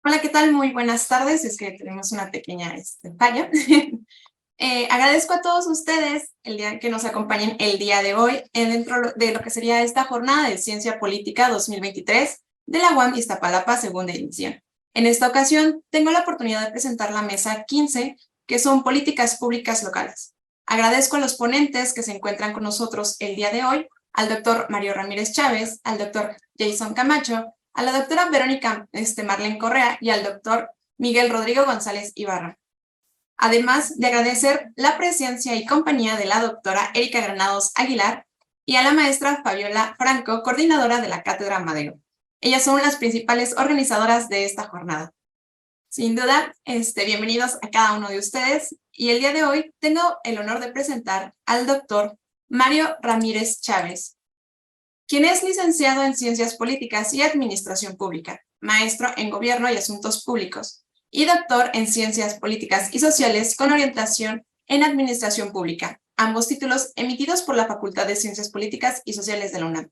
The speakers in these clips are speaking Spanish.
Hola, ¿qué tal? Muy buenas tardes. Es que tenemos una pequeña falla. Agradezco a todos ustedes el día que nos acompañen el día de hoy dentro de lo que sería esta jornada de Ciencia Política 2023 de la UAM Iztapalapa, segunda edición. En esta ocasión, tengo la oportunidad de presentar la mesa 15, que son políticas públicas locales. Agradezco a los ponentes que se encuentran con nosotros el día de hoy, al doctor Mario Ramírez Chávez, al doctor Jason Camacho, a la doctora Verónica Marlene Correa y al doctor Miguel Rodrigo González Ibarra. Además de agradecer la presencia y compañía de la doctora Erika Granados Aguilar y a la maestra Fabiola Franco, coordinadora de la Cátedra Madero. Ellas son las principales organizadoras de esta jornada. Sin duda, bienvenidos a cada uno de ustedes. Y el día de hoy tengo el honor de presentar al doctor Mario Ramírez Chávez, quien es licenciado en Ciencias Políticas y Administración Pública, maestro en Gobierno y Asuntos Públicos, y doctor en Ciencias Políticas y Sociales con orientación en Administración Pública, ambos títulos emitidos por la Facultad de Ciencias Políticas y Sociales de la UNAM.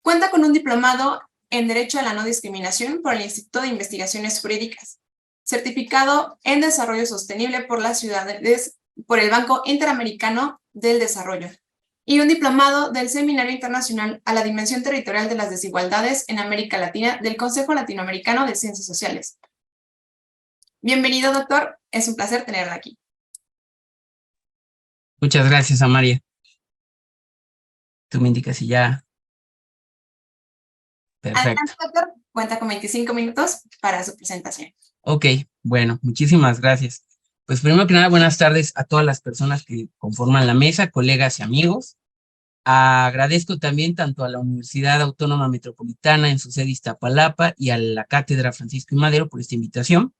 Cuenta con un diplomado en Derecho a la No Discriminación por el Instituto de Investigaciones Jurídicas, certificado en Desarrollo Sostenible por por el Banco Interamericano del Desarrollo, y un diplomado del Seminario Internacional a la Dimensión Territorial de las Desigualdades en América Latina del Consejo Latinoamericano de Ciencias Sociales. Bienvenido, doctor. Es un placer tenerla aquí. Muchas gracias, Amaria. Tú me indicas si ya. Perfecto. Adelante, doctor. Cuenta con 25 minutos para su presentación. Ok, bueno, muchísimas gracias. Pues primero que nada, buenas tardes a todas las personas que conforman la mesa, colegas y amigos. Agradezco también tanto a la Universidad Autónoma Metropolitana en su sede Iztapalapa y a la Cátedra Francisco I. Madero por esta invitación,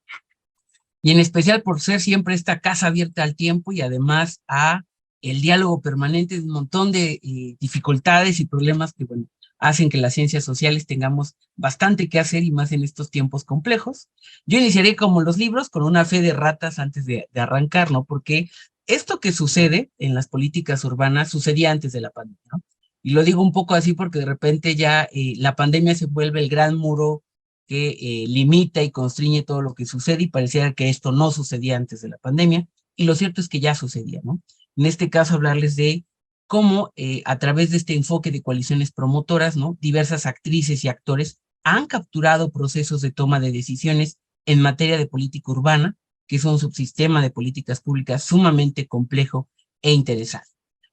y en especial por ser siempre esta casa abierta al tiempo y además a el diálogo permanente de un montón de dificultades y problemas que, bueno, hacen que las ciencias sociales tengamos bastante que hacer y más en estos tiempos complejos. Yo iniciaré como los libros con una fe de ratas antes de arrancar, ¿no? Porque esto que sucede en las políticas urbanas sucedía antes de la pandemia, ¿no? Y lo digo un poco así porque de repente ya la pandemia se vuelve el gran muro que limita y constriñe todo lo que sucede y pareciera que esto no sucedía antes de la pandemia, y lo cierto es que ya sucedía, ¿no? En este caso hablarles de cómo a través de este enfoque de coaliciones promotoras, ¿no? Diversas actrices y actores han capturado procesos de toma de decisiones en materia de política urbana, que es un subsistema de políticas públicas sumamente complejo e interesante.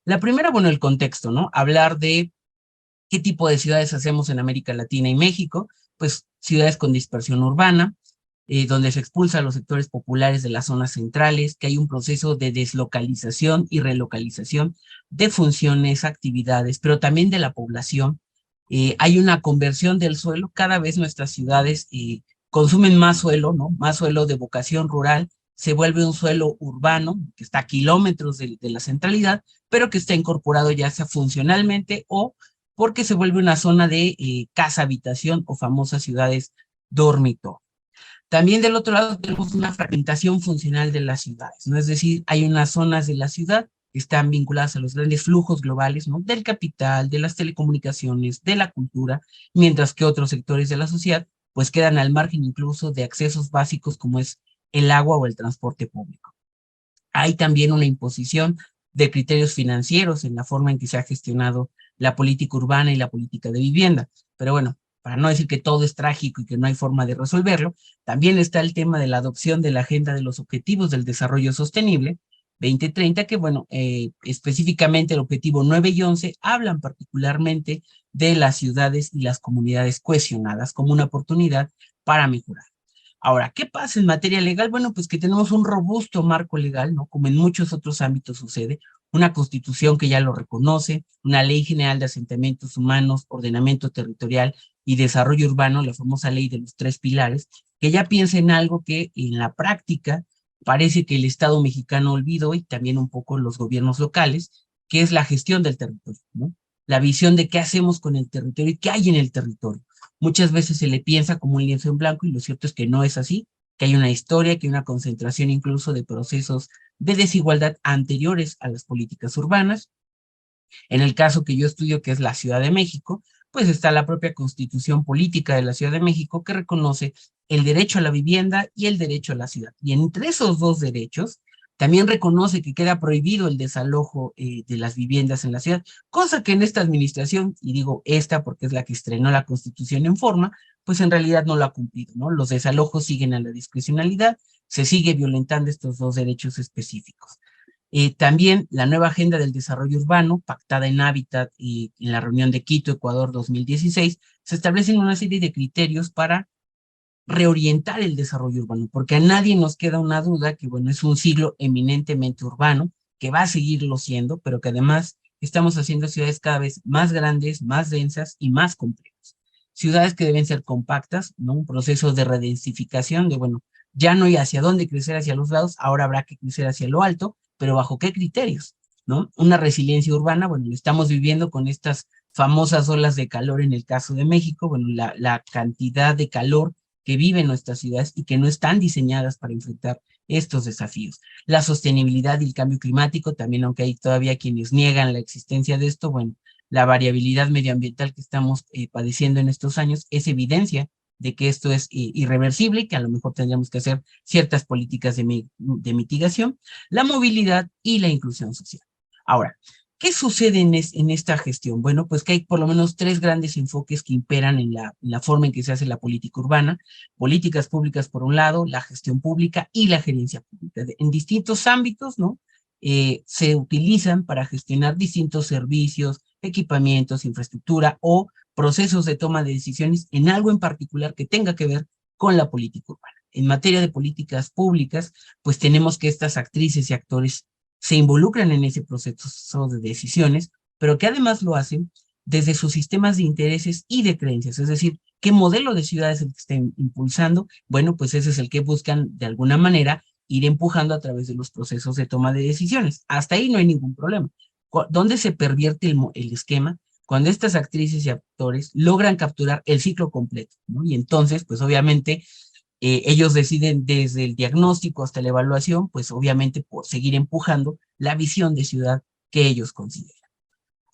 La primera, bueno, el contexto, ¿no? Hablar de qué tipo de ciudades hacemos en América Latina y México, pues ciudades con dispersión urbana, donde se expulsa a los sectores populares de las zonas centrales, que hay un proceso de deslocalización y relocalización de funciones, actividades, pero también de la población. Hay una conversión del suelo, cada vez nuestras ciudades consumen más suelo, ¿no? Más suelo de vocación rural, se vuelve un suelo urbano, que está a kilómetros de la centralidad, pero que está incorporado ya sea funcionalmente o porque se vuelve una zona de casa-habitación o famosas ciudades dormitorio. También del otro lado tenemos una fragmentación funcional de las ciudades, ¿no? Es decir, hay unas zonas de la ciudad que están vinculadas a los grandes flujos globales, ¿no? Del capital, de las telecomunicaciones, de la cultura, mientras que otros sectores de la sociedad pues quedan al margen incluso de accesos básicos como es el agua o el transporte público. Hay también una imposición de criterios financieros en la forma en que se ha gestionado la política urbana y la política de vivienda. Pero bueno, para no decir que todo es trágico y que no hay forma de resolverlo, también está el tema de la adopción de la Agenda de los Objetivos del Desarrollo Sostenible 2030, que bueno, específicamente el objetivo 9 y 11 hablan particularmente de las ciudades y las comunidades cohesionadas como una oportunidad para mejorar. Ahora, ¿qué pasa en materia legal? Bueno, pues que tenemos un robusto marco legal, ¿no? Como en muchos otros ámbitos sucede, una constitución que ya lo reconoce, una ley general de asentamientos humanos, ordenamiento territorial y desarrollo urbano, la famosa ley de los tres pilares, que ya piensa en algo que en la práctica parece que el Estado mexicano olvidó y también un poco los gobiernos locales, que es la gestión del territorio, ¿no? La visión de qué hacemos con el territorio y qué hay en el territorio. Muchas veces se le piensa como un lienzo en blanco y lo cierto es que no es así, que hay una historia, que hay una concentración incluso de procesos de desigualdad anteriores a las políticas urbanas. En el caso que yo estudio, que es la Ciudad de México, pues está la propia Constitución Política de la Ciudad de México que reconoce el derecho a la vivienda y el derecho a la ciudad. Y entre esos dos derechos, también reconoce que queda prohibido el desalojo de las viviendas en la ciudad, cosa que en esta administración, y digo esta porque es la que estrenó la Constitución en forma, pues en realidad no lo ha cumplido, ¿no? Los desalojos siguen a la discrecionalidad, se sigue violentando estos dos derechos específicos. También la nueva agenda del desarrollo urbano, pactada en Hábitat y en la reunión de Quito, Ecuador 2016, se establecen una serie de criterios para reorientar el desarrollo urbano, porque a nadie nos queda una duda que, bueno, es un siglo eminentemente urbano, que va a seguirlo siendo, pero que además estamos haciendo ciudades cada vez más grandes, más densas y más complejas. Ciudades que deben ser compactas, ¿no? Un proceso de redensificación de, bueno, ya no hay hacia dónde crecer hacia los lados, ahora habrá que crecer hacia lo alto, pero ¿bajo qué criterios? ¿No? Una resiliencia urbana, bueno, lo estamos viviendo con estas famosas olas de calor en el caso de México, bueno, la cantidad de calor que viven nuestras ciudades y que no están diseñadas para enfrentar estos desafíos. La sostenibilidad y el cambio climático, también aunque hay todavía quienes niegan la existencia de esto, bueno, la variabilidad medioambiental que estamos padeciendo en estos años es evidencia de que esto es irreversible y que a lo mejor tendríamos que hacer ciertas políticas de mitigación, la movilidad y la inclusión social. Ahora, ¿qué sucede en esta gestión? Bueno, pues que hay por lo menos tres grandes enfoques que imperan en la forma en que se hace la política urbana: políticas públicas por un lado, la gestión pública y la gerencia pública. En distintos ámbitos, ¿no? Se utilizan para gestionar distintos servicios, equipamientos, infraestructura o procesos de toma de decisiones en algo en particular que tenga que ver con la política urbana. En materia de políticas públicas, pues tenemos que estas actrices y actores se involucran en ese proceso de decisiones, pero que además lo hacen desde sus sistemas de intereses y de creencias, es decir, ¿qué modelo de ciudad es el que estén impulsando? Bueno, pues ese es el que buscan de alguna manera ir empujando a través de los procesos de toma de decisiones. Hasta ahí no hay ningún problema. ¿Dónde se pervierte el esquema? Cuando estas actrices y actores logran capturar el ciclo completo, ¿no? Y entonces, pues obviamente, ellos deciden desde el diagnóstico hasta la evaluación, pues obviamente por seguir empujando la visión de ciudad que ellos consideran.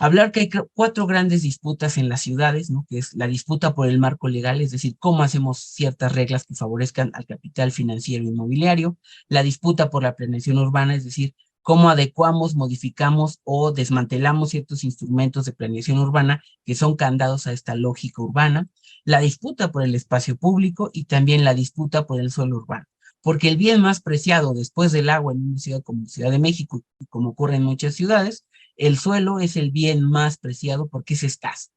Hablar que hay cuatro grandes disputas en las ciudades, ¿no? Que es la disputa por el marco legal, es decir, cómo hacemos ciertas reglas que favorezcan al capital financiero e inmobiliario; la disputa por la planeación urbana, es decir, cómo adecuamos, modificamos o desmantelamos ciertos instrumentos de planeación urbana que son candados a esta lógica urbana; la disputa por el espacio público y también la disputa por el suelo urbano. Porque el bien más preciado después del agua en una ciudad como Ciudad de México, y como ocurre en muchas ciudades, el suelo es el bien más preciado porque es escaso.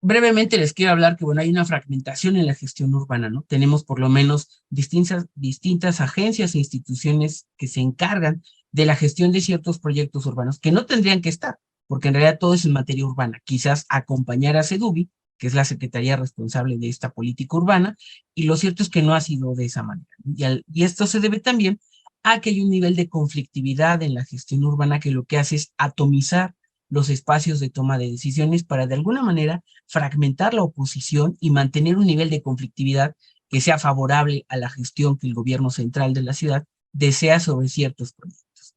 Brevemente les quiero hablar que, bueno, hay una fragmentación en la gestión urbana, ¿no? Tenemos por lo menos distintas agencias e instituciones que se encargan de la gestión de ciertos proyectos urbanos que no tendrían que estar, porque en realidad todo es en materia urbana. Quizás acompañar a SEDUBI, que es la secretaría responsable de esta política urbana, y lo cierto es que no ha sido de esa manera. Y esto se debe también a que hay un nivel de conflictividad en la gestión urbana que lo que hace es atomizar los espacios de toma de decisiones para de alguna manera fragmentar la oposición y mantener un nivel de conflictividad que sea favorable a la gestión que el gobierno central de la ciudad desea sobre ciertos proyectos.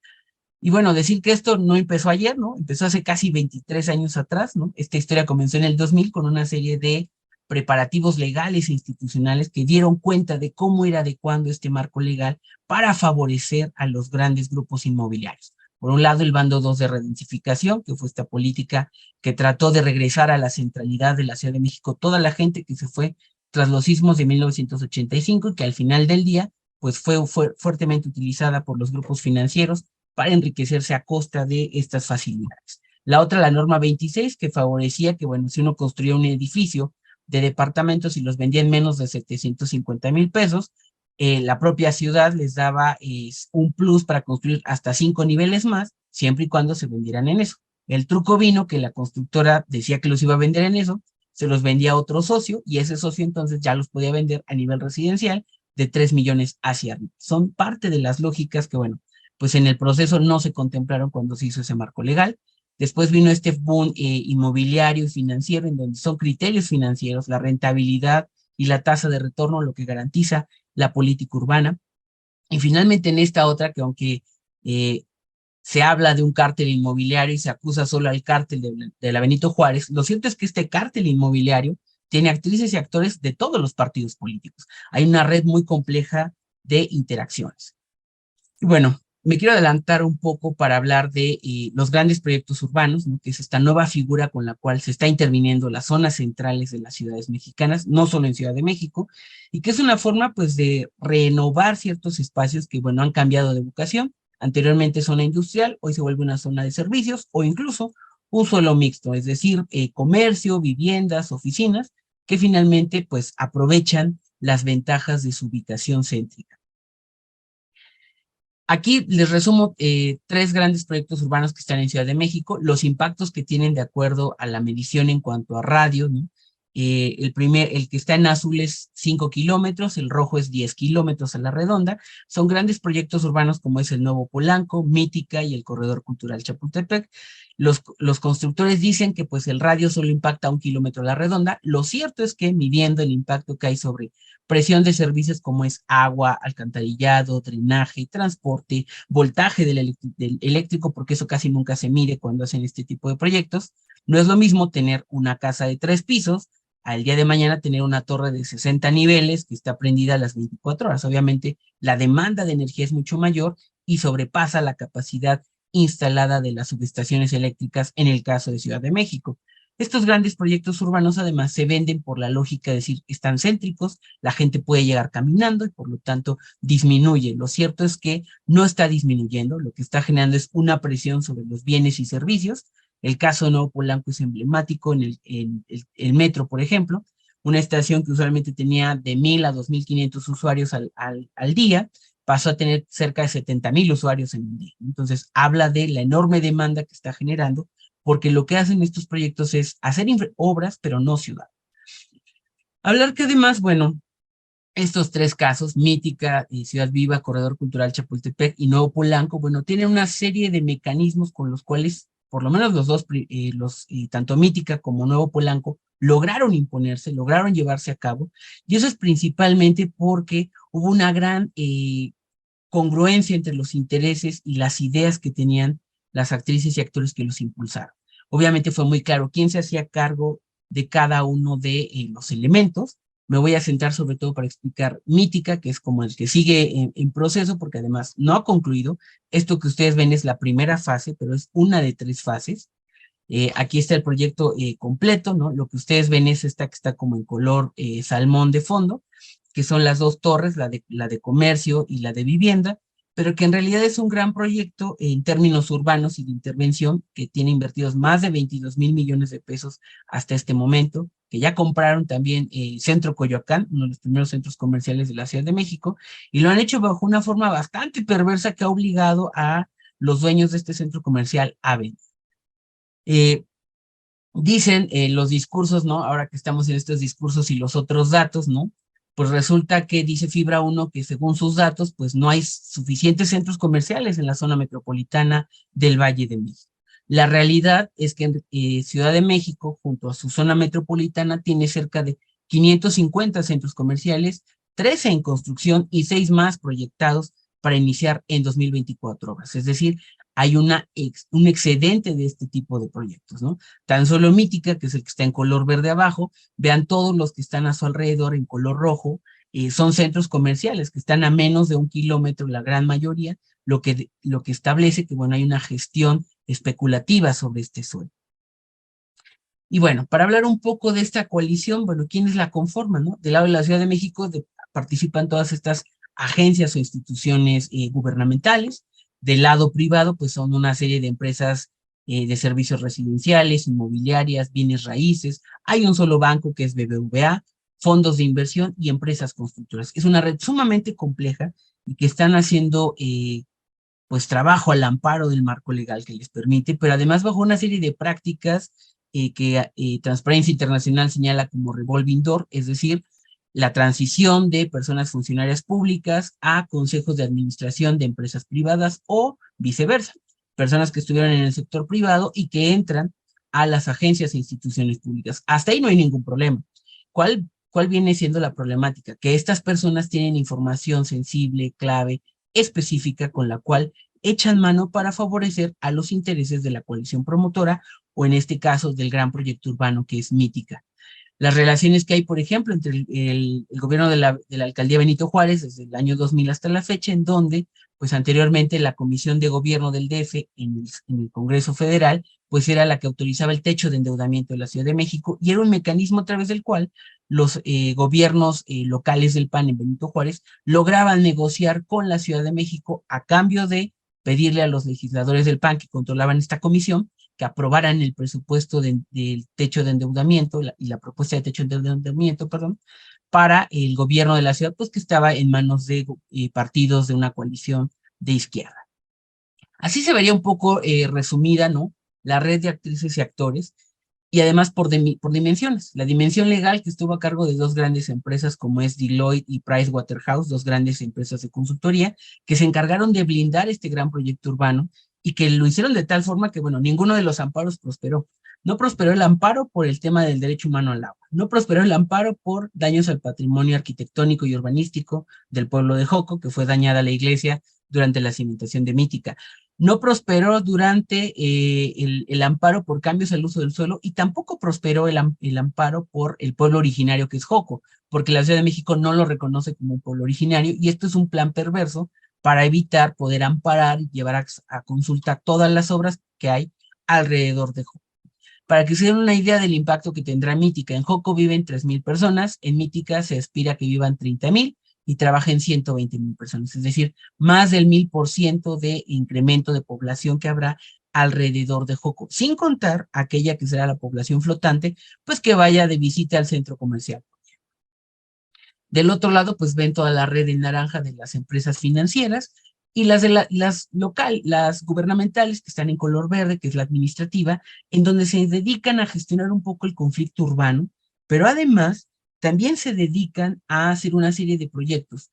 Y bueno, decir que esto no empezó ayer, ¿no? Empezó hace casi 23 años atrás, ¿no? Esta historia comenzó en el 2000 con una serie de preparativos legales e institucionales que dieron cuenta de cómo ir adecuando este marco legal para favorecer a los grandes grupos inmobiliarios. Por un lado, el bando 2 de redensificación, que fue esta política que trató de regresar a la centralidad de la Ciudad de México toda la gente que se fue tras los sismos de 1985 y que al final del día pues fue fuertemente utilizada por los grupos financieros para enriquecerse a costa de estas facilidades. La otra, la norma 26, que favorecía que, bueno, si uno construía un edificio de departamentos y los vendía en menos de 750,000 pesos, la propia ciudad les daba un plus para construir hasta 5 niveles más, siempre y cuando se vendieran en eso. El truco vino que la constructora decía que los iba a vender en eso, se los vendía a otro socio y ese socio entonces ya los podía vender a nivel residencial de 3 millones hacia arriba. Son parte de las lógicas que, bueno, pues en el proceso no se contemplaron cuando se hizo ese marco legal. Después vino este boom inmobiliario y financiero, en donde son criterios financieros, la rentabilidad y la tasa de retorno lo que garantiza la política urbana. Y finalmente en esta otra, que aunque se habla de un cártel inmobiliario y se acusa solo al cártel de la Benito Juárez, lo cierto es que este cártel inmobiliario tiene actrices y actores de todos los partidos políticos. Hay una red muy compleja de interacciones. Y bueno, me quiero adelantar un poco para hablar de los grandes proyectos urbanos, ¿no? Que es esta nueva figura con la cual se está interviniendo las zonas centrales de las ciudades mexicanas, no solo en Ciudad de México, y que es una forma pues de renovar ciertos espacios que, bueno, han cambiado de vocación. Anteriormente zona industrial, hoy se vuelve una zona de servicios o incluso un suelo mixto, es decir, comercio, viviendas, oficinas, que finalmente pues aprovechan las ventajas de su ubicación céntrica. Aquí les resumo tres grandes proyectos urbanos que están en Ciudad de México, los impactos que tienen de acuerdo a la medición en cuanto a radio, ¿no? El que está en azul es 5 kilómetros, el rojo es 10 kilómetros a la redonda. Son grandes proyectos urbanos como es el Nuevo Polanco, Mítica y el Corredor Cultural Chapultepec. Los constructores dicen que pues el radio solo impacta 1 kilómetro a la redonda. Lo cierto es que midiendo el impacto que hay sobre presión de servicios como es agua, alcantarillado, drenaje, transporte, voltaje del eléctrico, porque eso casi nunca se mide cuando hacen este tipo de proyectos. No es lo mismo tener una casa de 3 pisos al día de mañana tener una torre de 60 niveles que está prendida a las 24 horas. Obviamente la demanda de energía es mucho mayor y sobrepasa la capacidad instalada de las subestaciones eléctricas en el caso de Ciudad de México. Estos grandes proyectos urbanos además se venden por la lógica de decir están céntricos, la gente puede llegar caminando y por lo tanto disminuye. Lo cierto es que no está disminuyendo, lo que está generando es una presión sobre los bienes y servicios. El caso de Nuevo Polanco es emblemático en el metro, por ejemplo, una estación que usualmente tenía de 1,000 a 2,500 usuarios al día, pasó a tener cerca de 70,000 usuarios en un día. Entonces, habla de la enorme demanda que está generando, porque lo que hacen estos proyectos es hacer obras, pero no ciudad. Hablar que además, bueno, estos tres casos, Mítica, Ciudad Viva, Corredor Cultural Chapultepec y Nuevo Polanco, bueno, tienen una serie de mecanismos con los cuales, por lo menos los dos, tanto Mítica como Nuevo Polanco, lograron imponerse, lograron llevarse a cabo, y eso es principalmente porque hubo una gran congruencia entre los intereses y las ideas que tenían las actrices y actores que los impulsaron. Obviamente fue muy claro quién se hacía cargo de cada uno de los elementos. Me voy a centrar sobre todo para explicar Mítica, que es como el que sigue en proceso, porque además no ha concluido. Esto que ustedes ven es la primera fase, pero es una de 3 fases. Aquí está el proyecto completo, ¿no? Lo que ustedes ven es esta que está como en color salmón de fondo, que son las 2 torres, la de comercio y la de vivienda, pero que en realidad es un gran proyecto en términos urbanos y de intervención que tiene invertidos más de 22,000 millones de pesos hasta este momento, que ya compraron también Centro Coyoacán, uno de los primeros centros comerciales de la Ciudad de México, y lo han hecho bajo una forma bastante perversa que ha obligado a los dueños de este centro comercial a vender. Dicen los discursos, ¿no? Ahora que estamos en estos discursos y los otros datos, ¿no? Pues resulta que dice Fibra 1 que según sus datos, pues no hay suficientes centros comerciales en la zona metropolitana del Valle de México. La realidad es que Ciudad de México, junto a su zona metropolitana, tiene cerca de 550 centros comerciales, 13 en construcción y 6 más proyectados para iniciar en 2024 horas. Es decir, hay un excedente de este tipo de proyectos, ¿no? Tan solo Mítica, que es el que está en color verde abajo, vean todos los que están a su alrededor en color rojo, son centros comerciales que están a menos de 1 kilómetro, la gran mayoría, lo que establece que, bueno, hay una gestión especulativa sobre este suelo. Y bueno, para hablar un poco de esta coalición, bueno, ¿quiénes la conforman, no? Del lado de la Ciudad de México participan todas estas agencias o instituciones gubernamentales. Del lado privado, pues son una serie de empresas de servicios residenciales, inmobiliarias, bienes raíces. Hay un solo banco que es BBVA, fondos de inversión y empresas constructoras. Es una red sumamente compleja y que están haciendo pues trabajo al amparo del marco legal que les permite, pero además bajo una serie de prácticas que Transparencia Internacional señala como revolving door, es decir, la transición de personas funcionarias públicas a consejos de administración de empresas privadas o viceversa, personas que estuvieron en el sector privado y que entran a las agencias e instituciones públicas. Hasta ahí no hay ningún problema. ¿Cuál viene siendo la problemática? Que estas personas tienen información sensible, clave, específica con la cual echan mano para favorecer a los intereses de la coalición promotora o en este caso del gran proyecto urbano que es Mítica. las relaciones que hay, por ejemplo, entre el gobierno de la alcaldía Benito Juárez desde el año 2000 hasta la fecha, en donde, pues anteriormente la Comisión de Gobierno del DF en el Congreso Federal, pues era la que autorizaba el techo de endeudamiento de la Ciudad de México y era un mecanismo a través del cual los gobiernos locales del PAN en Benito Juárez lograban negociar con la Ciudad de México a cambio de pedirle a los legisladores del PAN que controlaban esta comisión que aprobaran el presupuesto del techo de endeudamiento y la propuesta de techo de endeudamiento, perdón, para el gobierno de la ciudad, pues que estaba en manos de partidos de una coalición de izquierda. Así se vería un poco resumida, ¿no? La red de actrices y actores, y además por dimensiones. La dimensión legal que estuvo a cargo de dos grandes empresas como es Deloitte y Pricewaterhouse, dos grandes empresas de consultoría, que se encargaron de blindar este gran proyecto urbano y que lo hicieron de tal forma que, bueno, ninguno de los amparos prosperó. No prosperó el amparo por el tema del derecho humano al agua. No prosperó el amparo por daños al patrimonio arquitectónico y urbanístico del pueblo de Joco, que fue dañada la iglesia durante la cimentación de Mítica. No prosperó durante el amparo por cambios al uso del suelo y tampoco prosperó el amparo por el pueblo originario que es Joco, porque la Ciudad de México no lo reconoce como un pueblo originario y esto es un plan perverso para evitar poder amparar y llevar a consulta todas las obras que hay alrededor de Joco. Para que se den una idea del impacto que tendrá Mítica, en Joco viven 3,000 personas, en Mítica se aspira a que vivan 30,000 y trabajen 120,000 personas, es decir, más del 1000% de incremento de población que habrá alrededor de Joco, sin contar aquella que será la población flotante, pues que vaya de visita al centro comercial. Del otro lado, pues ven toda la red en naranja de las empresas financieras y las gubernamentales que están en color verde, que es la administrativa, en donde se dedican a gestionar un poco el conflicto urbano, pero además también se dedican a hacer una serie de proyectos.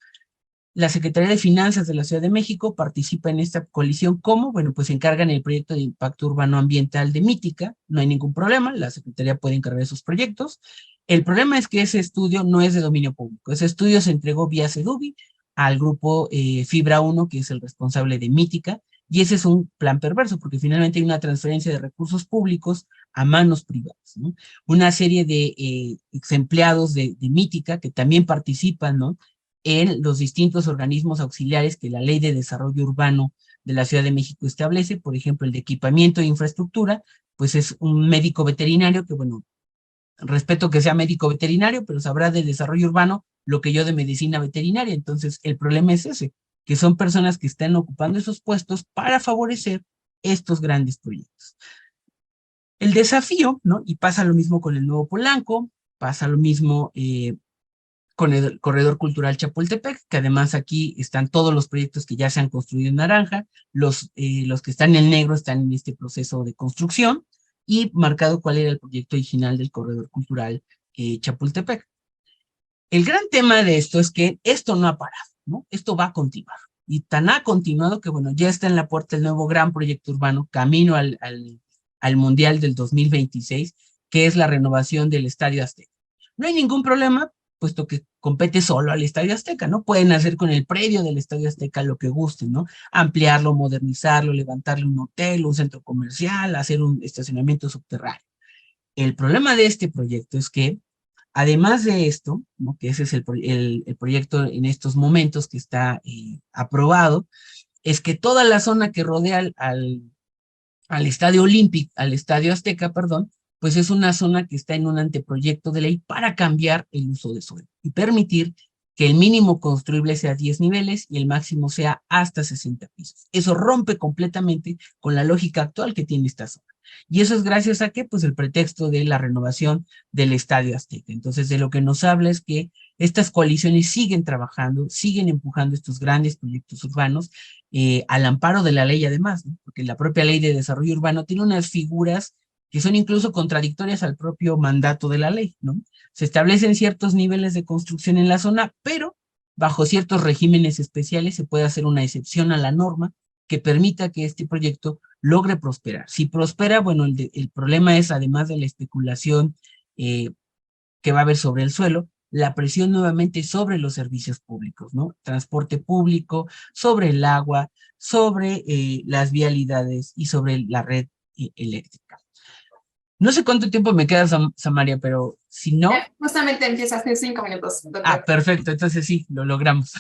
La Secretaría de Finanzas de la Ciudad de México participa en esta coalición como, bueno, pues se encargan el proyecto de impacto urbano ambiental de Mítica, no hay ningún problema, la Secretaría puede encargar esos proyectos. El problema es que ese estudio no es de dominio público, ese estudio se entregó vía Sedubi al grupo Fibra 1, que es el responsable de Mítica, y ese es un plan perverso, porque finalmente hay una transferencia de recursos públicos a manos privadas, ¿no? Una serie de ex empleados de Mítica que también participan, ¿no?, en los distintos organismos auxiliares que la Ley de Desarrollo Urbano de la Ciudad de México establece, por ejemplo, el de equipamiento e infraestructura, pues es un médico veterinario que, bueno, respeto que sea médico veterinario, pero sabrá de desarrollo urbano lo que yo de medicina veterinaria. Entonces, el problema es ese, que son personas que están ocupando esos puestos para favorecer estos grandes proyectos. El desafío, ¿no? Y pasa lo mismo con el Nuevo Polanco, pasa lo mismo con el Corredor Cultural Chapultepec, que además aquí están todos los proyectos que ya se han construido en naranja, los que están en negro están en este proceso de construcción, y marcado cuál era el proyecto original del Corredor Cultural Chapultepec. El gran tema de esto es que esto no ha parado, ¿no? Esto va a continuar. Y tan ha continuado que, bueno, ya está en la puerta el nuevo gran proyecto urbano, camino al Mundial del 2026, que es la renovación del Estadio Azteca. No hay ningún problema, puesto que compete solo al Estadio Azteca, ¿no? Pueden hacer con el predio del Estadio Azteca lo que gusten, ¿no? Ampliarlo, modernizarlo, levantarle un hotel, un centro comercial, hacer un estacionamiento subterráneo. El problema de este proyecto es que, además de esto, ¿no?, que ese es el proyecto en estos momentos que está aprobado, es que toda la zona que rodea al Estadio Olímpico, al Estadio Azteca, perdón, pues es una zona que está en un anteproyecto de ley para cambiar el uso de suelo y permitir que el mínimo construible sea 10 niveles y el máximo sea hasta 60 pisos. Eso rompe completamente con la lógica actual que tiene esta zona. Y eso es gracias a que, pues, el pretexto de la renovación del Estadio Azteca. Entonces, de lo que nos habla es que estas coaliciones siguen trabajando, siguen empujando estos grandes proyectos urbanos al amparo de la ley además, ¿no? Porque la propia Ley de Desarrollo Urbano tiene unas figuras que son incluso contradictorias al propio mandato de la ley, ¿no? Se establecen ciertos niveles de construcción en la zona, pero bajo ciertos regímenes especiales se puede hacer una excepción a la norma que permita que este proyecto logre prosperar. Si prospera, bueno, el problema es, además de la especulación que va a haber sobre el suelo, la presión nuevamente sobre los servicios públicos, ¿no? Transporte público, sobre el agua, sobre las vialidades y sobre la red eléctrica. No sé cuánto tiempo me queda, Samaria, pero si no... Justamente empiezas en 5 minutos, Ah, doctor. perfecto, entonces sí, lo logramos.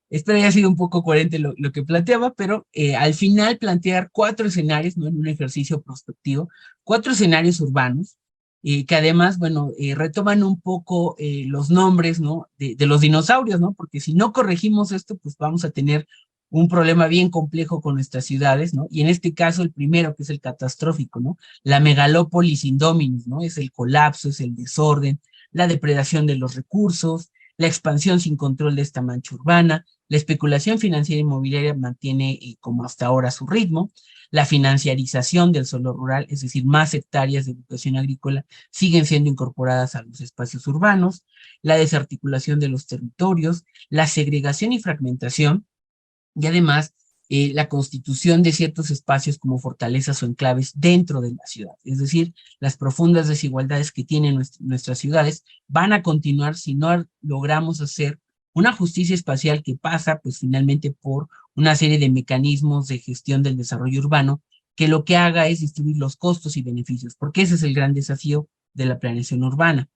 Espero haya sido un poco coherente lo que planteaba, pero al final plantear 4 escenarios, ¿no? En un ejercicio prospectivo, 4 escenarios urbanos, que además, bueno, retoman un poco los nombres, ¿no? De los dinosaurios, ¿no? Porque si no corregimos esto, pues vamos a tener un problema bien complejo con nuestras ciudades, ¿no? Y en este caso, el primero, que es el catastrófico, ¿no? La megalópolis indóminis, ¿no? Es el colapso, es el desorden, la depredación de los recursos, la expansión sin control de esta mancha urbana, la especulación financiera inmobiliaria mantiene como hasta ahora su ritmo, la financiarización del suelo rural, es decir, más hectáreas de educación agrícola siguen siendo incorporadas a los espacios urbanos, la desarticulación de los territorios, la segregación y fragmentación, y además la constitución de ciertos espacios como fortalezas o enclaves dentro de la ciudad. Es decir, las profundas desigualdades que tienen nuestras ciudades van a continuar si no logramos hacer una justicia espacial que pasa pues finalmente por una serie de mecanismos de gestión del desarrollo urbano que lo que haga es distribuir los costos y beneficios, porque ese es el gran desafío de la planeación urbana.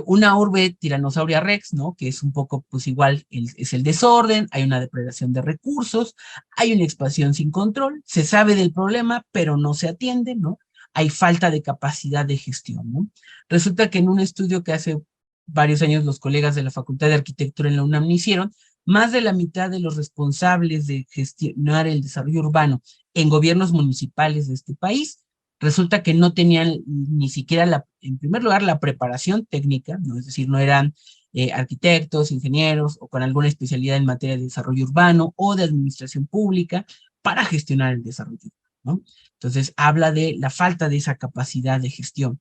Una urbe tiranosauria rex, ¿no? Que es un poco, pues igual, es el desorden, hay una depredación de recursos, hay una expansión sin control, se sabe del problema, pero no se atiende, ¿no? Hay falta de capacidad de gestión, ¿no? Resulta que en un estudio que hace varios años los colegas de la Facultad de Arquitectura en la UNAM hicieron, más de la mitad de los responsables de gestionar el desarrollo urbano en gobiernos municipales de este país resulta que no tenían ni siquiera, en primer lugar, la preparación técnica, ¿no? Es decir, no eran arquitectos, ingenieros o con alguna especialidad en materia de desarrollo urbano o de administración pública para gestionar el desarrollo, ¿no? Entonces, habla de la falta de esa capacidad de gestión.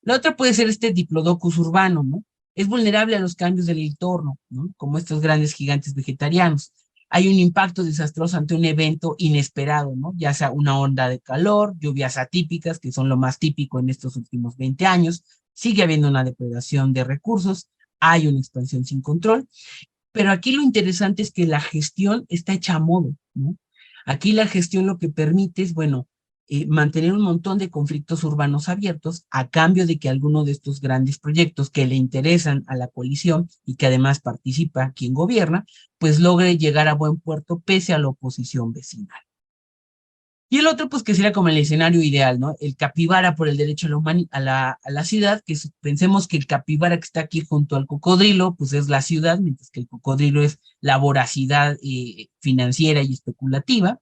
La otra puede ser este diplodocus urbano, ¿no? Es vulnerable a los cambios del entorno, ¿no? Como estos grandes gigantes vegetarianos. Hay un impacto desastroso ante un evento inesperado, ¿no? Ya sea una onda de calor, lluvias atípicas, que son lo más típico en estos últimos 20 años, sigue habiendo una depredación de recursos, hay una expansión sin control, pero aquí lo interesante es que la gestión está hecha a modo, ¿no? Aquí la gestión lo que permite es, bueno, mantener un montón de conflictos urbanos abiertos a cambio de que alguno de estos grandes proyectos que le interesan a la coalición y que además participa quien gobierna, pues logre llegar a buen puerto pese a la oposición vecinal. Y el otro, pues que sería como el escenario ideal, ¿no? El capibara por el derecho a la ciudad, que pensemos que el capibara que está aquí junto al cocodrilo, pues es la ciudad, mientras que el cocodrilo es la voracidad financiera y especulativa.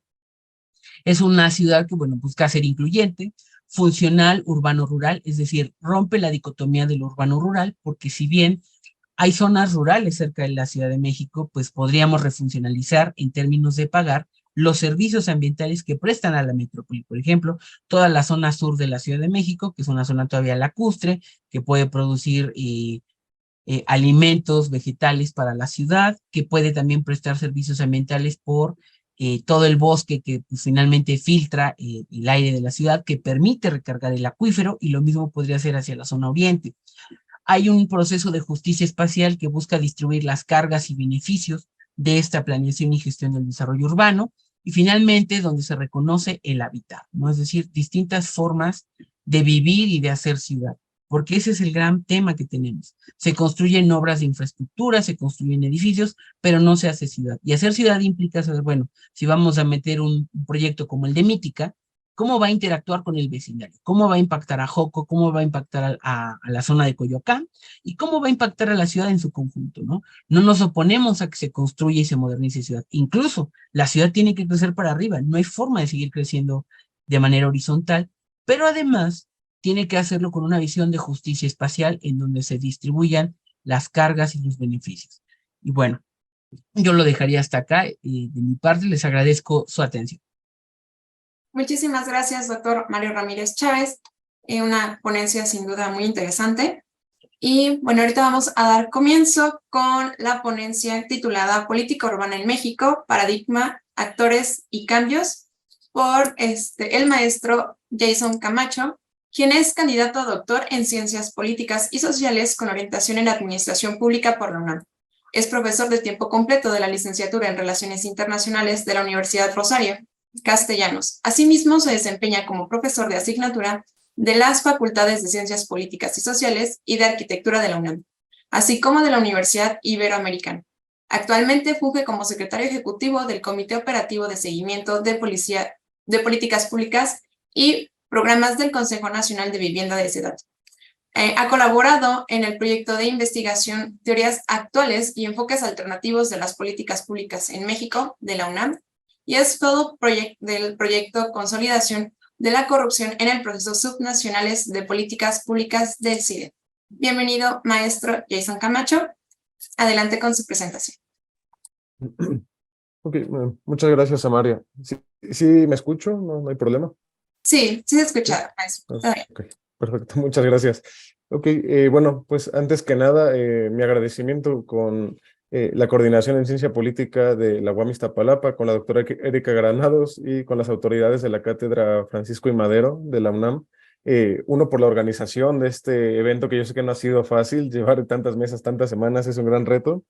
Es una ciudad que, bueno, busca ser incluyente, funcional, urbano-rural, es decir, rompe la dicotomía de lo urbano-rural, porque si bien hay zonas rurales cerca de la Ciudad de México, pues podríamos refuncionalizar en términos de pagar los servicios ambientales que prestan a la metrópoli. Por ejemplo, toda la zona sur de la Ciudad de México, que es una zona todavía lacustre, que puede producir alimentos vegetales para la ciudad, que puede también prestar servicios ambientales por todo el bosque que pues, finalmente filtra el aire de la ciudad, que permite recargar el acuífero, y lo mismo podría ser hacia la zona oriente. Hay un proceso de justicia espacial que busca distribuir las cargas y beneficios de esta planeación y gestión del desarrollo urbano, y finalmente donde se reconoce el hábitat, ¿no? Es decir, distintas formas de vivir y de hacer ciudad, porque ese es el gran tema que tenemos. Se construyen obras de infraestructura, se construyen edificios, pero no se hace ciudad. Y hacer ciudad implica saber, bueno, si vamos a meter un proyecto como el de Mítica, cómo va a interactuar con el vecindario, cómo va a impactar a Joco, cómo va a impactar a la zona de Coyoacán y cómo va a impactar a la ciudad en su conjunto, ¿no? No nos oponemos a que se construya y se modernice ciudad. Incluso la ciudad tiene que crecer para arriba, no hay forma de seguir creciendo de manera horizontal, pero además tiene que hacerlo con una visión de justicia espacial en donde se distribuyan las cargas y los beneficios. Y bueno, yo lo dejaría hasta acá. De mi parte, les agradezco su atención. Muchísimas gracias, doctor Mario Ramírez Chávez. Una ponencia sin duda muy interesante. Y bueno, ahorita vamos a dar comienzo con la ponencia titulada Política Urbana en México, Paradigma, Actores y Cambios, por el maestro Jason Camacho, quien es candidato a doctor en Ciencias Políticas y Sociales con orientación en Administración Pública por la UNAM. Es profesor de tiempo completo de la licenciatura en Relaciones Internacionales de la Universidad Rosario, Castellanos. Asimismo, se desempeña como profesor de asignatura de las Facultades de Ciencias Políticas y Sociales y de Arquitectura de la UNAM, así como de la Universidad Iberoamericana. Actualmente funge como secretario ejecutivo del Comité Operativo de Seguimiento de Políticas Públicas y Programas del Consejo Nacional de Vivienda de Ciudad. Ha colaborado en el proyecto de investigación Teorías Actuales y Enfoques Alternativos de las Políticas Públicas en México, de la UNAM, y es fellow del proyecto Consolidación de la Corrupción en el Proceso Subnacionales de Políticas Públicas del CIDE. Bienvenido, maestro Jason Camacho. Adelante con su presentación. Ok, muchas gracias, Amaria. ¿Sí me escucho? ¿No hay problema? Sí, sí se escucha, maestro. Ok, perfecto, muchas gracias. Ok, bueno, pues antes que nada, mi agradecimiento con la coordinación en Ciencia Política de la UAM Iztapalapa, con la doctora Erika Granados y con las autoridades de la Cátedra Francisco I. Madero de la UNAM. Uno, por la organización de este evento, que yo sé que no ha sido fácil, llevar tantas mesas, tantas semanas, es un gran reto.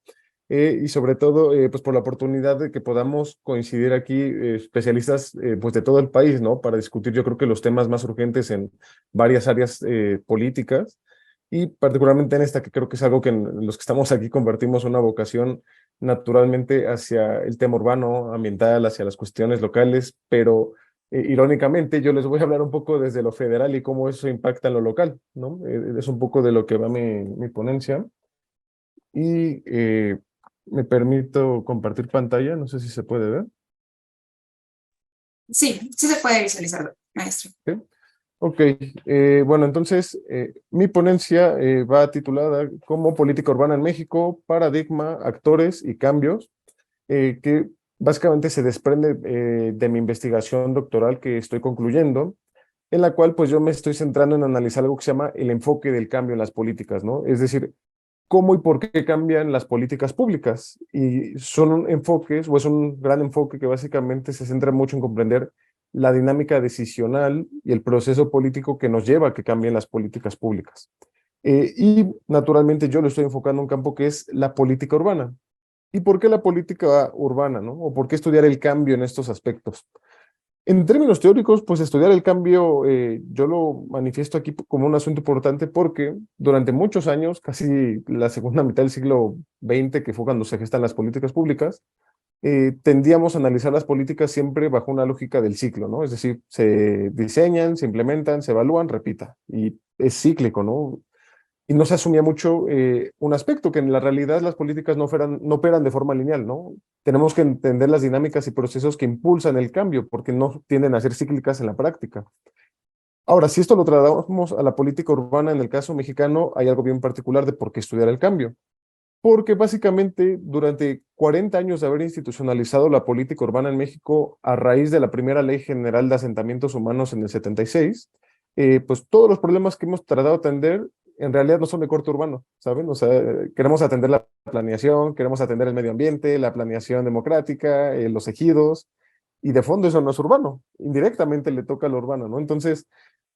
Y sobre todo, pues por la oportunidad de que podamos coincidir aquí especialistas pues de todo el país, ¿no? Para discutir yo creo que los temas más urgentes en varias áreas políticas y particularmente en esta que creo que es algo que en los que estamos aquí compartimos una vocación naturalmente hacia el tema urbano, ambiental, hacia las cuestiones locales, pero irónicamente yo les voy a hablar un poco desde lo federal y cómo eso impacta en lo local, ¿no? Es un poco de lo que va mi ponencia. Y me permito compartir pantalla, no sé si se puede ver. Sí, sí se puede visualizar, maestro. ¿Sí? Ok, bueno, entonces mi ponencia va titulada como Política Urbana en México, Paradigma, Actores y Cambios, que básicamente se desprende de mi investigación doctoral que estoy concluyendo, en la cual pues yo me estoy centrando en analizar algo que se llama el enfoque del cambio en las políticas, ¿no? Es decir, cómo y por qué cambian las políticas públicas. Y son enfoques, o es un gran enfoque que básicamente se centra mucho en comprender la dinámica decisional y el proceso político que nos lleva a que cambien las políticas públicas. Y naturalmente yo lo estoy enfocando en un campo que es la política urbana. ¿Y por qué la política urbana, no? ¿O por qué estudiar el cambio en estos aspectos? En términos teóricos, pues estudiar el cambio, yo lo manifiesto aquí como un asunto importante porque durante muchos años, casi la segunda mitad del siglo XX, que fue cuando se gestan las políticas públicas, tendíamos a analizar las políticas siempre bajo una lógica del ciclo, ¿no? Es decir, se diseñan, se implementan, se evalúan, repita, y es cíclico, ¿no? Y no se asumía mucho un aspecto, que en la realidad las políticas no operan de forma lineal, ¿no? Tenemos que entender las dinámicas y procesos que impulsan el cambio, porque no tienden a ser cíclicas en la práctica. Ahora, si esto lo trasladamos a la política urbana, en el caso mexicano, hay algo bien particular de por qué estudiar el cambio. Porque básicamente durante 40 años de haber institucionalizado la política urbana en México a raíz de la primera Ley General de Asentamientos Humanos en el 76, pues todos los problemas que hemos tratado de atender en realidad no son de corte urbano, ¿saben? O sea, queremos atender la planeación, queremos atender el medio ambiente, la planeación democrática, los ejidos, y de fondo eso no es urbano, indirectamente le toca a lo urbano, ¿no? Entonces,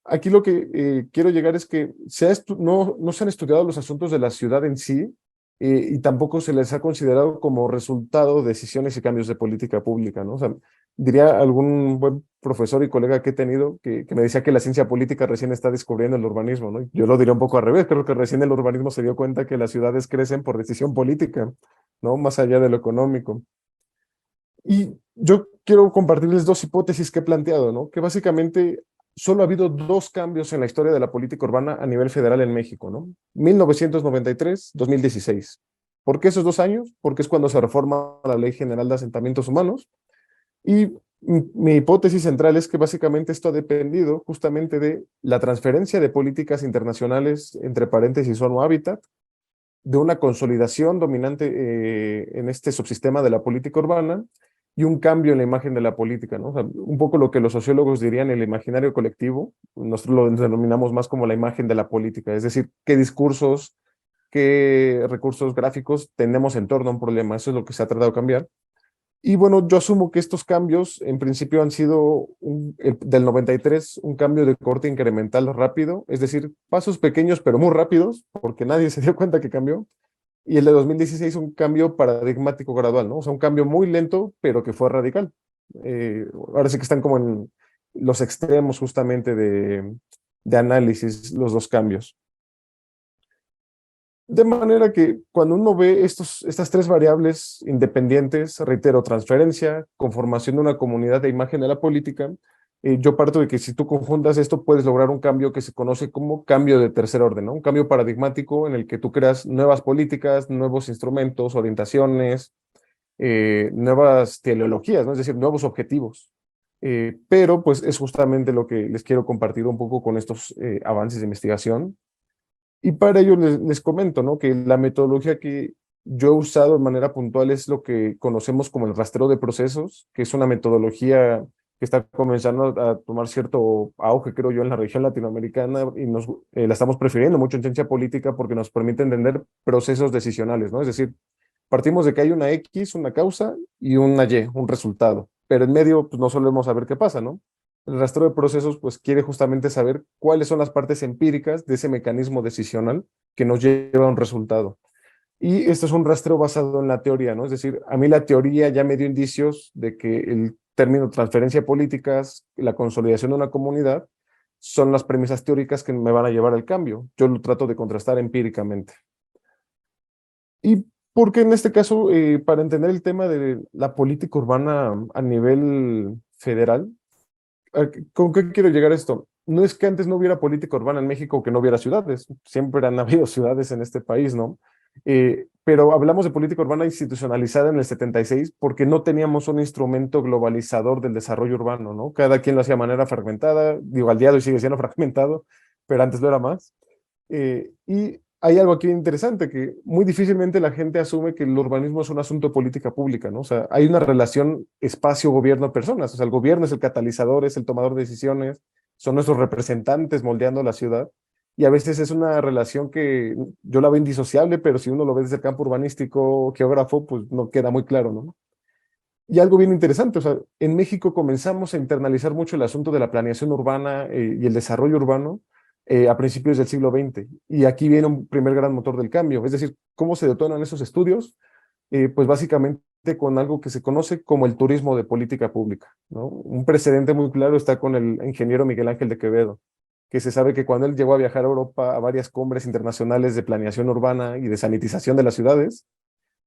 aquí lo que quiero llegar es que no se han estudiado los asuntos de la ciudad en sí, y tampoco se les ha considerado como resultado de decisiones y cambios de política pública, ¿no? O sea, diría algún buen profesor y colega que he tenido que me decía que la ciencia política recién está descubriendo el urbanismo, ¿no? Yo lo diría un poco al revés, creo que recién el urbanismo se dio cuenta que las ciudades crecen por decisión política, ¿no? Más allá de lo económico. Y yo quiero compartirles dos hipótesis que he planteado, ¿no? Que básicamente solo ha habido dos cambios en la historia de la política urbana a nivel federal en México, ¿no? 1993, 2016. ¿Por qué esos 2 años? Porque es cuando se reforma la Ley General de Asentamientos Humanos. Y mi hipótesis central es que básicamente esto ha dependido justamente de la transferencia de políticas internacionales, entre paréntesis, ONU Habitat, de una consolidación dominante en este subsistema de la política urbana y un cambio en la imagen de la política, ¿no? O sea, un poco lo que los sociólogos dirían el imaginario colectivo, nosotros lo denominamos más como la imagen de la política, es decir, qué discursos, qué recursos gráficos tenemos en torno a un problema, eso es lo que se ha tratado de cambiar. Y bueno, yo asumo que estos cambios en principio han sido del 93 un cambio de corte incremental rápido, es decir, pasos pequeños pero muy rápidos, porque nadie se dio cuenta que cambió. Y el de 2016 un cambio paradigmático gradual, ¿no? O sea, un cambio muy lento, pero que fue radical. Ahora sí que están como en los extremos justamente de análisis los dos cambios. De manera que cuando uno ve estas tres variables independientes, reitero, transferencia, conformación de una comunidad de imagen de la política, yo parto de que si tú conjuntas esto puedes lograr un cambio que se conoce como cambio de tercer orden, ¿no? Un cambio paradigmático en el que tú creas nuevas políticas, nuevos instrumentos, orientaciones, nuevas teleologías, ¿no? Es decir, nuevos objetivos. Pero pues es justamente lo que les quiero compartir un poco con estos avances de investigación. Y para ello les comento, ¿no? Que la metodología que yo he usado de manera puntual es lo que conocemos como el rastreo de procesos, que es una metodología que está comenzando a tomar cierto auge, creo yo, en la región latinoamericana y la estamos prefiriendo mucho en ciencia política porque nos permite entender procesos decisionales, ¿no? Es decir, partimos de que hay una X, una causa y una Y, un resultado, pero en medio pues, no solemos saber qué pasa, ¿no? El rastreo de procesos pues quiere justamente saber cuáles son las partes empíricas de ese mecanismo decisional que nos lleva a un resultado. Y esto es un rastreo basado en la teoría, ¿no? Es decir, a mí la teoría ya me dio indicios de que el término transferencia de políticas, la consolidación de una comunidad, son las premisas teóricas que me van a llevar al cambio. Yo lo trato de contrastar empíricamente. Y porque en este caso, para entender el tema de la política urbana a nivel federal, ¿con qué quiero llegar a esto? No es que antes no hubiera política urbana en México o que no hubiera ciudades, siempre han habido ciudades en este país, ¿no? Pero hablamos de política urbana institucionalizada en el 76 porque no teníamos un instrumento globalizador del desarrollo urbano, ¿no? Cada quien lo hacía de manera fragmentada, digo, al día de hoy sigue siendo fragmentado, pero antes lo era más. Y hay algo aquí interesante, que muy difícilmente la gente asume que el urbanismo es un asunto de política pública, ¿no? O sea, hay una relación espacio-gobierno-personas, o sea, el gobierno es el catalizador, es el tomador de decisiones, son nuestros representantes moldeando la ciudad, y a veces es una relación que yo la veo indisociable, pero si uno lo ve desde el campo urbanístico, geógrafo, pues no queda muy claro, ¿no? Y algo bien interesante, o sea, en México comenzamos a internalizar mucho el asunto de la planeación urbana y el desarrollo urbano a principios del siglo XX. Y aquí viene un primer gran motor del cambio, es decir, ¿cómo se detonan esos estudios? Pues básicamente con algo que se conoce como el turismo de política pública, ¿no? Un precedente muy claro está con el ingeniero Miguel Ángel de Quevedo, que se sabe que cuando él llegó a viajar a Europa a varias cumbres internacionales de planeación urbana y de sanitización de las ciudades,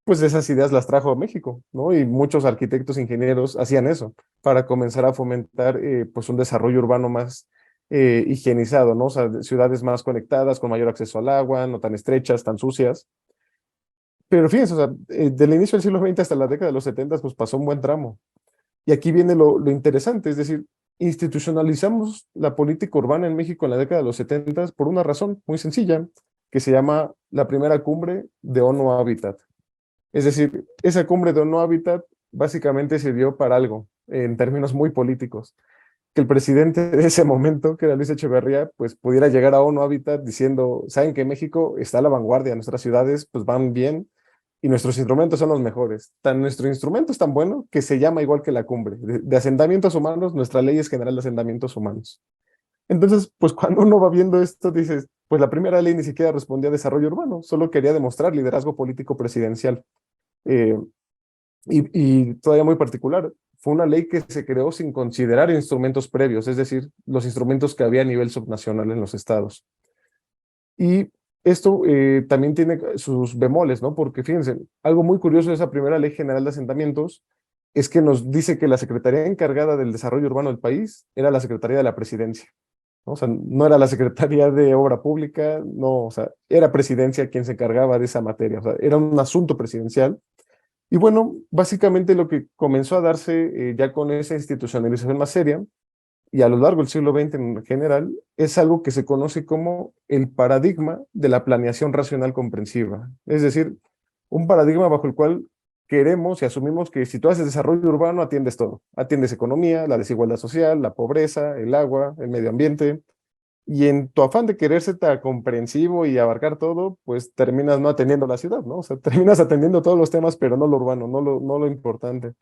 pues esas ideas las trajo a México, ¿no? Y muchos arquitectos, ingenieros hacían eso para comenzar a fomentar pues un desarrollo urbano más higienizado, ¿no? O sea, ciudades más conectadas, con mayor acceso al agua, no tan estrechas, tan sucias. Pero fíjense, o sea, del inicio del siglo XX hasta la década de los 70, pues pasó un buen tramo. Y aquí viene lo interesante, es decir, institucionalizamos la política urbana en México en la década de los 70 por una razón muy sencilla, que se llama la primera cumbre de ONU Habitat. Es decir, esa cumbre de No Hábitat básicamente sirvió para algo, en términos muy políticos, que el presidente de ese momento, que era Luis Echeverría, pues pudiera llegar a ONU Hábitat diciendo, saben que México está a la vanguardia, nuestras ciudades pues van bien y nuestros instrumentos son los mejores. Nuestro instrumento es tan bueno que se llama igual que la cumbre. De asentamientos humanos, nuestra ley es general de asentamientos humanos. Entonces, pues cuando uno va viendo esto, dices, pues la primera ley ni siquiera respondía a desarrollo urbano, solo quería demostrar liderazgo político presidencial. Eh, y todavía muy particular, fue una ley que se creó sin considerar instrumentos previos, es decir, los instrumentos que había a nivel subnacional en los estados. Y esto también tiene sus bemoles, ¿no? Porque fíjense, algo muy curioso de esa primera ley general de asentamientos es que nos dice que la secretaría encargada del desarrollo urbano del país era la Secretaría de la Presidencia, ¿no? O sea, no era la Secretaría de Obra Pública, no, o sea, era Presidencia quien se encargaba de esa materia, o sea, era un asunto presidencial. Y bueno, básicamente lo que comenzó a darse ya con esa institucionalización más seria y a lo largo del siglo XX en general, es algo que se conoce como el paradigma de la planeación racional comprensiva. Es decir, un paradigma bajo el cual queremos y asumimos que si tú haces desarrollo urbano, atiendes todo. Atiendes economía, la desigualdad social, la pobreza, el agua, el medio ambiente, y en tu afán de querer ser tan comprensivo y abarcar todo, pues terminas no atendiendo la ciudad, ¿no? O sea, terminas atendiendo todos los temas, pero no lo urbano, no lo importante.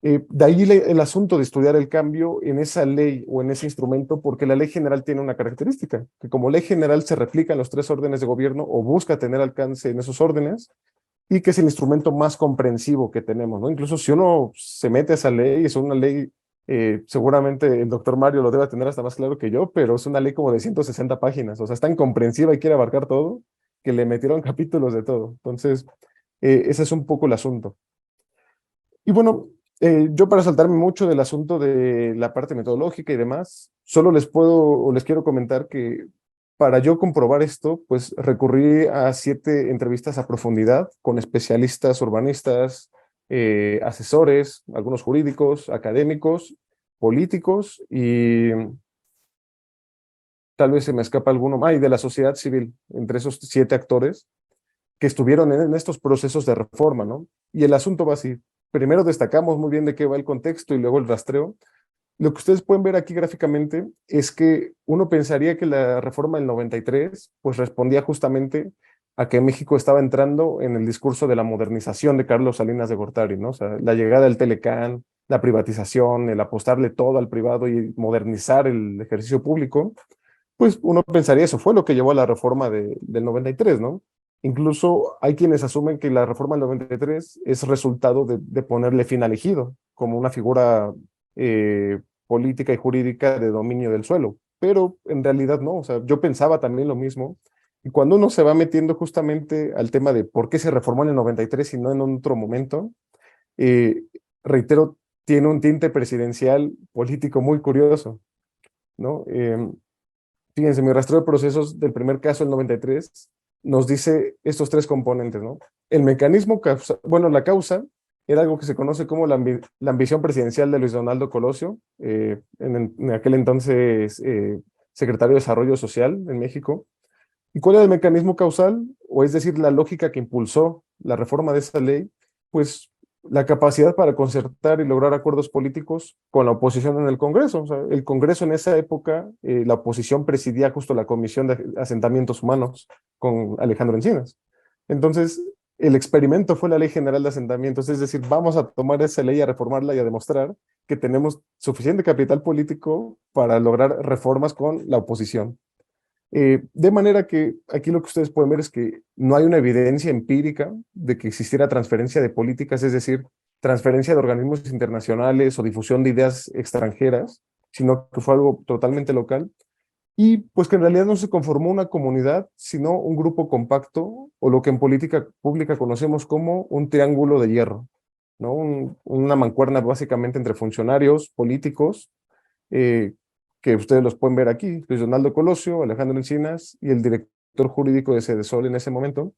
De ahí el asunto de estudiar el cambio en esa ley o en ese instrumento, porque la ley general tiene una característica, que como ley general se replica en los tres órdenes de gobierno o busca tener alcance en esos órdenes, y que es el instrumento más comprensivo que tenemos, ¿no? Incluso si uno se mete a esa ley, es una ley Seguramente el doctor Mario lo debe tener hasta más claro que yo, pero es una ley como de 160 páginas, o sea, es tan comprensiva y quiere abarcar todo, que le metieron capítulos de todo. Entonces, ese es un poco el asunto. Y bueno, yo para saltarme mucho del asunto de la parte metodológica y demás, solo les puedo o les quiero comentar que para yo comprobar esto, pues recurrí a 7 entrevistas a profundidad con especialistas urbanistas, asesores, algunos jurídicos, académicos, políticos y tal vez se me escapa alguno, y de la sociedad civil, entre esos 7 actores que estuvieron en estos procesos de reforma, ¿no? Y el asunto va así. Primero destacamos muy bien de qué va el contexto y luego el rastreo. Lo que ustedes pueden ver aquí gráficamente es que uno pensaría que la reforma del 93 pues respondía justamente a que México estaba entrando en el discurso de la modernización de Carlos Salinas de Gortari, ¿no? O sea, la llegada del Telecán, la privatización, el apostarle todo al privado y modernizar el ejercicio público, pues uno pensaría eso fue lo que llevó a la reforma del 93, ¿no? Incluso hay quienes asumen que la reforma del 93 es resultado de ponerle fin al ejido como una figura política y jurídica de dominio del suelo, pero en realidad no, o sea, yo pensaba también lo mismo, y cuando uno se va metiendo justamente al tema de por qué se reformó en el 93 y no en otro momento, eh, reitero, tiene un tinte presidencial político muy curioso, ¿no? Fíjense, mi rastreo de procesos del primer caso, el 93, nos dice estos 3 componentes, ¿no? El mecanismo, bueno, la causa era algo que se conoce como la ambición presidencial de Luis Donaldo Colosio, en aquel entonces secretario de Desarrollo Social en México. ¿Y cuál era el mecanismo causal? O es decir, la lógica que impulsó la reforma de esa ley, pues la capacidad para concertar y lograr acuerdos políticos con la oposición en el Congreso. O sea, el Congreso en esa época, la oposición presidía justo la Comisión de Asentamientos Humanos con Alejandro Encinas. Entonces, el experimento fue la Ley General de Asentamientos, es decir, vamos a tomar esa ley, a reformarla y a demostrar que tenemos suficiente capital político para lograr reformas con la oposición. De manera que aquí lo que ustedes pueden ver es que no hay una evidencia empírica de que existiera transferencia de políticas, es decir, transferencia de organismos internacionales o difusión de ideas extranjeras, sino que fue algo totalmente local y pues que en realidad no se conformó una comunidad, sino un grupo compacto o lo que en política pública conocemos como un triángulo de hierro, ¿no? Una mancuerna básicamente entre funcionarios, políticos, eh, que ustedes los pueden ver aquí, Luis Donaldo Colosio, Alejandro Encinas y el director jurídico de Sedesol en ese momento.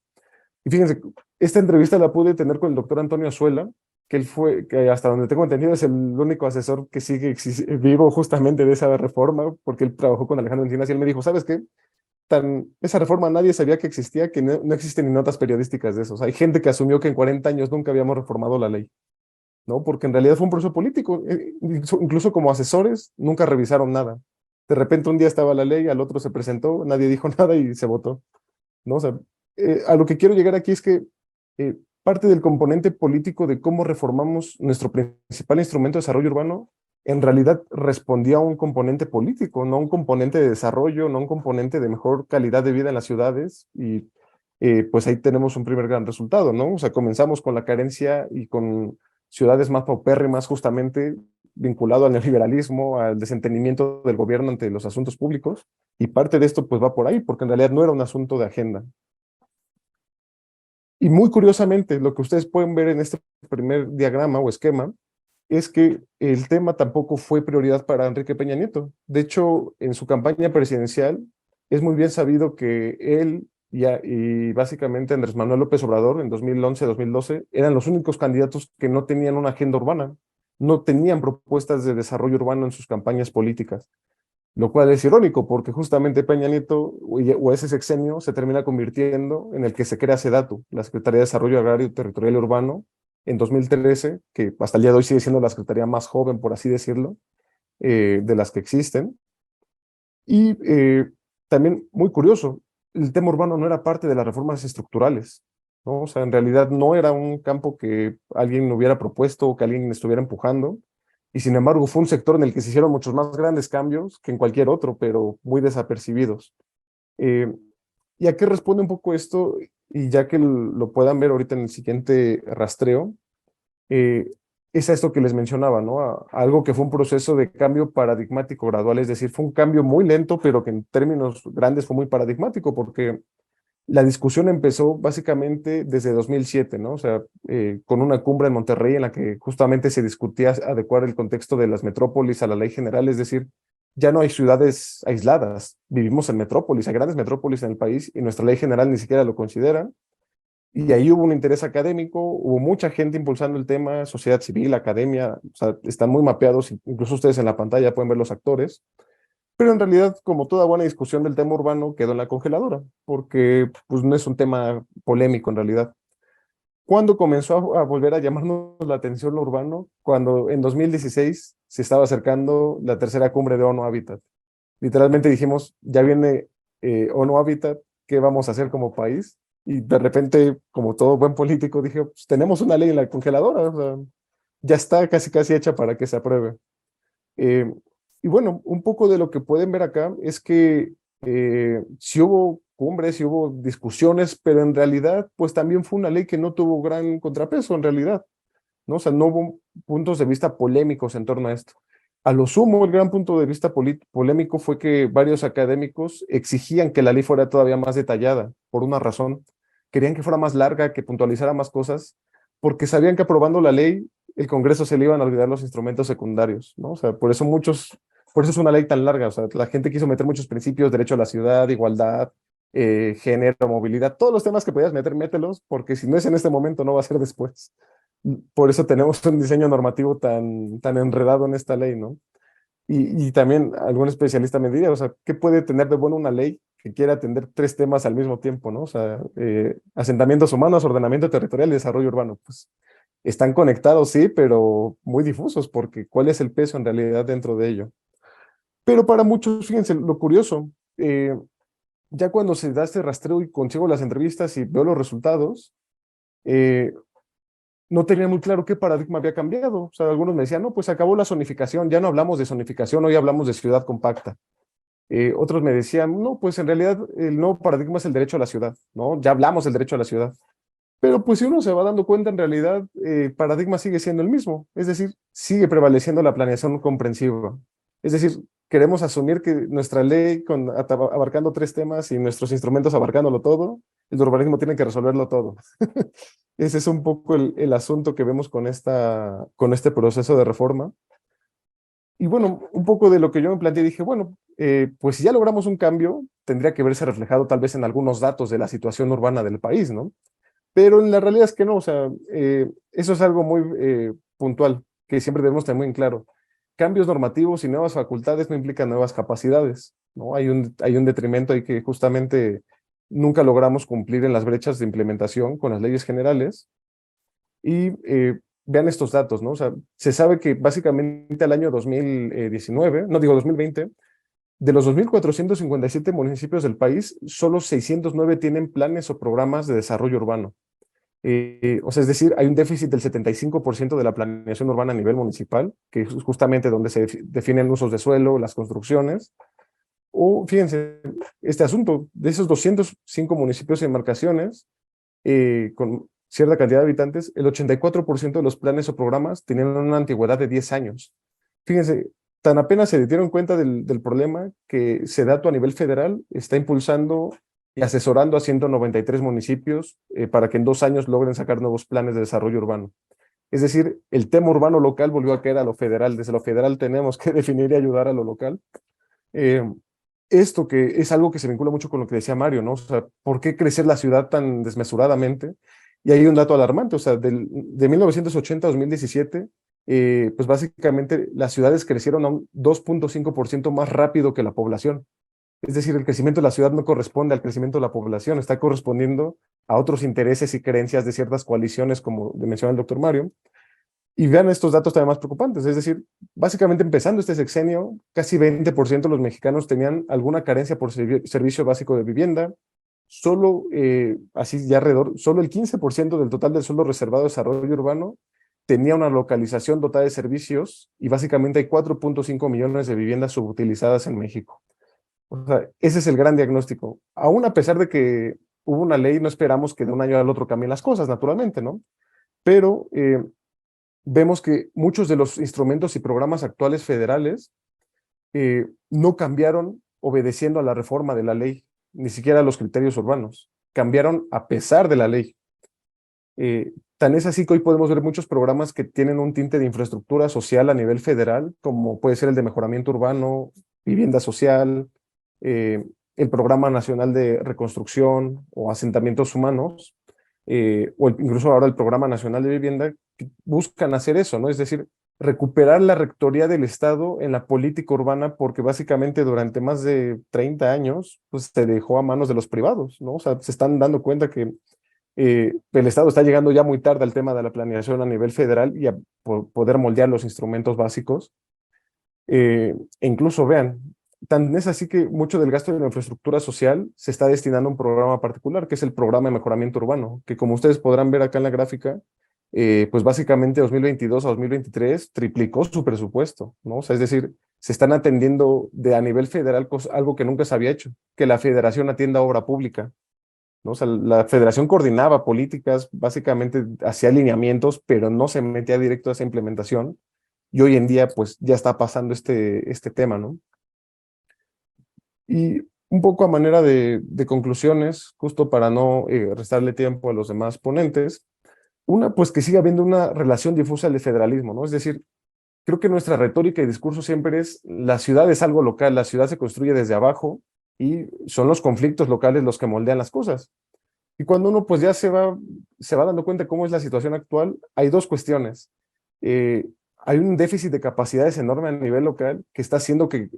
Y fíjense, esta entrevista la pude tener con el doctor Antonio Azuela, que él fue, que hasta donde tengo entendido es el único asesor que sigue vivo justamente de esa reforma, porque él trabajó con Alejandro Encinas y él me dijo, ¿sabes qué? Esa reforma nadie sabía que existía, que no existen ni notas periodísticas de eso. O sea, hay gente que asumió que en 40 años nunca habíamos reformado la ley. ¿No? Porque en realidad fue un proceso político. Incluso como asesores, nunca revisaron nada. De repente un día estaba la ley, al otro se presentó, nadie dijo nada y se votó, ¿no? O sea, a lo que quiero llegar aquí es que parte del componente político de cómo reformamos nuestro principal instrumento de desarrollo urbano, en realidad respondía a un componente político, no a un componente de desarrollo, no a un componente de mejor calidad de vida en las ciudades y pues ahí tenemos un primer gran resultado, ¿no? O sea, comenzamos con la carencia y con ciudades más paupérrimas justamente vinculado al neoliberalismo, al desentendimiento del gobierno ante los asuntos públicos, y parte de esto pues va por ahí, porque en realidad no era un asunto de agenda. Y muy curiosamente, lo que ustedes pueden ver en este primer diagrama o esquema es que el tema tampoco fue prioridad para Enrique Peña Nieto. De hecho, en su campaña presidencial es muy bien sabido que él y básicamente Andrés Manuel López Obrador en 2011-2012 eran los únicos candidatos que no tenían una agenda urbana, no tenían propuestas de desarrollo urbano en sus campañas políticas, lo cual es irónico porque justamente Peña Nieto o ese sexenio se termina convirtiendo en el que se crea SEDATU, la Secretaría de Desarrollo Agrario, Territorial y Urbano, en 2013, que hasta el día de hoy sigue siendo la secretaría más joven, por así decirlo, de las que existen. Y también, muy curioso, el tema urbano no era parte de las reformas estructurales, ¿no? O sea, en realidad no era un campo que alguien hubiera propuesto o que alguien estuviera empujando, y sin embargo fue un sector en el que se hicieron muchos más grandes cambios que en cualquier otro, pero muy desapercibidos. Eh, ¿Y a qué responde un poco esto? Y ya que lo puedan ver ahorita en el siguiente rastreo, eh, es esto que les mencionaba, ¿no? A algo que fue un proceso de cambio paradigmático gradual, es decir, fue un cambio muy lento, pero que en términos grandes fue muy paradigmático, porque la discusión empezó básicamente desde 2007, ¿no? O sea, con una cumbre en Monterrey en la que justamente se discutía adecuar el contexto de las metrópolis a la ley general, es decir, ya no hay ciudades aisladas, vivimos en metrópolis, hay grandes metrópolis en el país y nuestra ley general ni siquiera lo considera. Y ahí hubo un interés académico, hubo mucha gente impulsando el tema, sociedad civil, academia, o sea, están muy mapeados, incluso ustedes en la pantalla pueden ver los actores, pero en realidad, como toda buena discusión del tema urbano, quedó en la congeladora, porque pues no es un tema polémico en realidad. ¿Cuándo comenzó a volver a llamarnos la atención lo urbano? Cuando en 2016 se estaba acercando la tercera cumbre de ONU Habitat. Literalmente dijimos, ya viene ONU Habitat, ¿qué vamos a hacer como país? Y de repente, como todo buen político, dije, pues tenemos una ley en la congeladora, o sea, ya está casi casi hecha para que se apruebe. Eh, y bueno, un poco de lo que pueden ver acá es que sí hubo cumbres, sí hubo discusiones, pero en realidad, pues también fue una ley que no tuvo gran contrapeso en realidad, ¿no? O sea, no hubo puntos de vista polémicos en torno a esto. A lo sumo, el gran punto de vista polémico fue que varios académicos exigían que la ley fuera todavía más detallada, por una razón. Querían que fuera más larga, que puntualizara más cosas, porque sabían que aprobando la ley, el Congreso se le iban a olvidar los instrumentos secundarios, ¿no? O sea, por eso es una ley tan larga. O sea, la gente quiso meter muchos principios, derecho a la ciudad, igualdad, género, movilidad, todos los temas que podías meter, mételos, porque si no es en este momento, no va a ser después. Por eso tenemos un diseño normativo tan enredado en esta ley, ¿no? Y también algún especialista me diría, o sea, ¿qué puede tener de bueno una ley que quiera atender tres temas al mismo tiempo, ¿no? O sea, asentamientos humanos, ordenamiento territorial y desarrollo urbano. Pues están conectados, sí, pero muy difusos, porque ¿cuál es el peso en realidad dentro de ello? Pero para muchos, fíjense, lo curioso, ya cuando se da este rastreo y consigo las entrevistas y veo los resultados, eh, no tenía muy claro qué paradigma había cambiado. O sea, algunos me decían, no, pues acabó la zonificación, ya no hablamos de zonificación, hoy hablamos de ciudad compacta. Otros me decían, no, pues en realidad el nuevo paradigma es el derecho a la ciudad, ¿no? Ya hablamos del derecho a la ciudad. Pero pues si uno se va dando cuenta, en realidad el paradigma sigue siendo el mismo, es decir, sigue prevaleciendo la planeación comprensiva. Es decir, queremos asumir que nuestra ley, abarcando tres temas y nuestros instrumentos abarcándolo todo, el urbanismo tiene que resolverlo todo. Ese es un poco el asunto que vemos con este proceso de reforma. Y bueno, un poco de lo que yo me planteé, dije, bueno, pues si ya logramos un cambio, tendría que verse reflejado tal vez en algunos datos de la situación urbana del país, ¿no? Pero en la realidad es que no, o sea, eso es algo muy puntual, que siempre debemos tener muy en claro. Cambios normativos y nuevas facultades no implican nuevas capacidades, ¿no? Hay un detrimento ahí que justamente nunca logramos cumplir en las brechas de implementación con las leyes generales. Y vean estos datos, ¿no? O sea, se sabe que básicamente al año 2019, no digo 2020, de los 2.457 municipios del país, solo 609 tienen planes o programas de desarrollo urbano. O sea, es decir, hay un déficit del 75% de la planeación urbana a nivel municipal, que es justamente donde se definen usos de suelo, las construcciones. O fíjense, este asunto, de esos 205 municipios y demarcaciones, con cierta cantidad de habitantes, el 84% de los planes o programas tenían una antigüedad de 10 años. Fíjense, tan apenas se dieron cuenta del problema que SEDATU a nivel federal está impulsando y asesorando a 193 municipios para que en 2 años logren sacar nuevos planes de desarrollo urbano. Es decir, el tema urbano local volvió a caer a lo federal. Desde lo federal tenemos que definir y ayudar a lo local. Eh, Esto que es algo que se vincula mucho con lo que decía Mario, ¿no? O sea, ¿por qué crecer la ciudad tan desmesuradamente? Y hay un dato alarmante, o sea, de 1980 a 2017, pues básicamente las ciudades crecieron a un 2.5% más rápido que la población. Es decir, el crecimiento de la ciudad no corresponde al crecimiento de la población, está correspondiendo a otros intereses y creencias de ciertas coaliciones, como menciona el doctor Mario. Y vean estos datos también más preocupantes, es decir, básicamente empezando este sexenio, casi 20% de los mexicanos tenían alguna carencia por servicio básico de vivienda, solo, así ya alrededor, solo el 15% del total del suelo reservado de desarrollo urbano tenía una localización dotada de servicios y básicamente hay 4.5 millones de viviendas subutilizadas en México. O sea, ese es el gran diagnóstico. Aún a pesar de que hubo una ley, no esperamos que de un año al otro cambien las cosas, naturalmente, ¿no? Pero vemos que muchos de los instrumentos y programas actuales federales no cambiaron obedeciendo a la reforma de la ley, ni siquiera a los criterios urbanos. Cambiaron a pesar de la ley. Tan es así que hoy podemos ver muchos programas que tienen un tinte de infraestructura social a nivel federal, como puede ser el de mejoramiento urbano, vivienda social, el Programa Nacional de Reconstrucción o Asentamientos Humanos, incluso ahora el Programa Nacional de Vivienda, que buscan hacer eso, ¿no? Es decir, recuperar la rectoría del Estado en la política urbana, porque básicamente durante más de 30 años pues, se dejó a manos de los privados, ¿no? O sea, se están dando cuenta que el Estado está llegando ya muy tarde al tema de la planeación a nivel federal y a poder moldear los instrumentos básicos. E incluso vean, tan es así que mucho del gasto de la infraestructura social se está destinando a un programa particular, que es el Programa de Mejoramiento Urbano, que como ustedes podrán ver acá en la gráfica, pues básicamente 2022 a 2023 triplicó su presupuesto, ¿no? O sea, es decir, se están atendiendo a nivel federal algo que nunca se había hecho, que la federación atienda obra pública, ¿no? O sea, la federación coordinaba políticas, básicamente hacía alineamientos, pero no se metía directo a esa implementación. Y hoy en día, pues ya está pasando este tema, ¿no? Y un poco a manera de conclusiones, justo para no restarle tiempo a los demás ponentes, una, pues que siga habiendo una relación difusa del federalismo, ¿no? Es decir, creo que nuestra retórica y discurso siempre es, la ciudad es algo local, la ciudad se construye desde abajo y son los conflictos locales los que moldean las cosas. Y cuando uno pues ya se va dando cuenta de cómo es la situación actual, hay dos cuestiones. Hay un déficit de capacidades enorme a nivel local que está haciendo que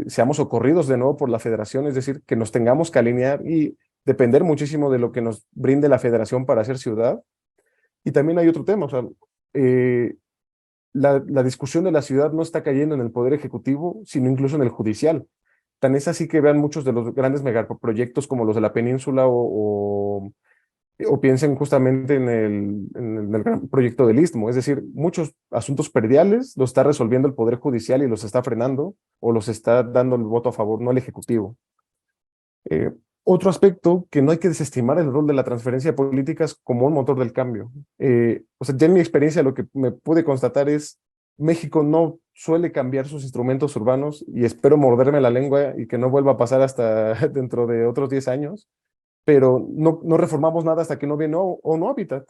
seamos socorridos de nuevo por la federación, es decir, que nos tengamos que alinear y depender muchísimo de lo que nos brinde la federación para hacer ciudad. Y también hay otro tema, o sea, la discusión de la ciudad no está cayendo en el poder ejecutivo, sino incluso en el judicial. Tan es así que vean muchos de los grandes megaproyectos como los de la península o piensen justamente en el gran proyecto del Istmo. Es decir, muchos asuntos perdiales los está resolviendo el Poder Judicial y los está frenando o los está dando el voto a favor, no el Ejecutivo. Otro aspecto que no hay que desestimar el rol de la transferencia de políticas como un motor del cambio. O sea, ya en mi experiencia lo que me pude constatar es México no suele cambiar sus instrumentos urbanos y espero morderme la lengua y que no vuelva a pasar hasta dentro de otros 10 años, pero no reformamos nada hasta que no viene ONU Habitat.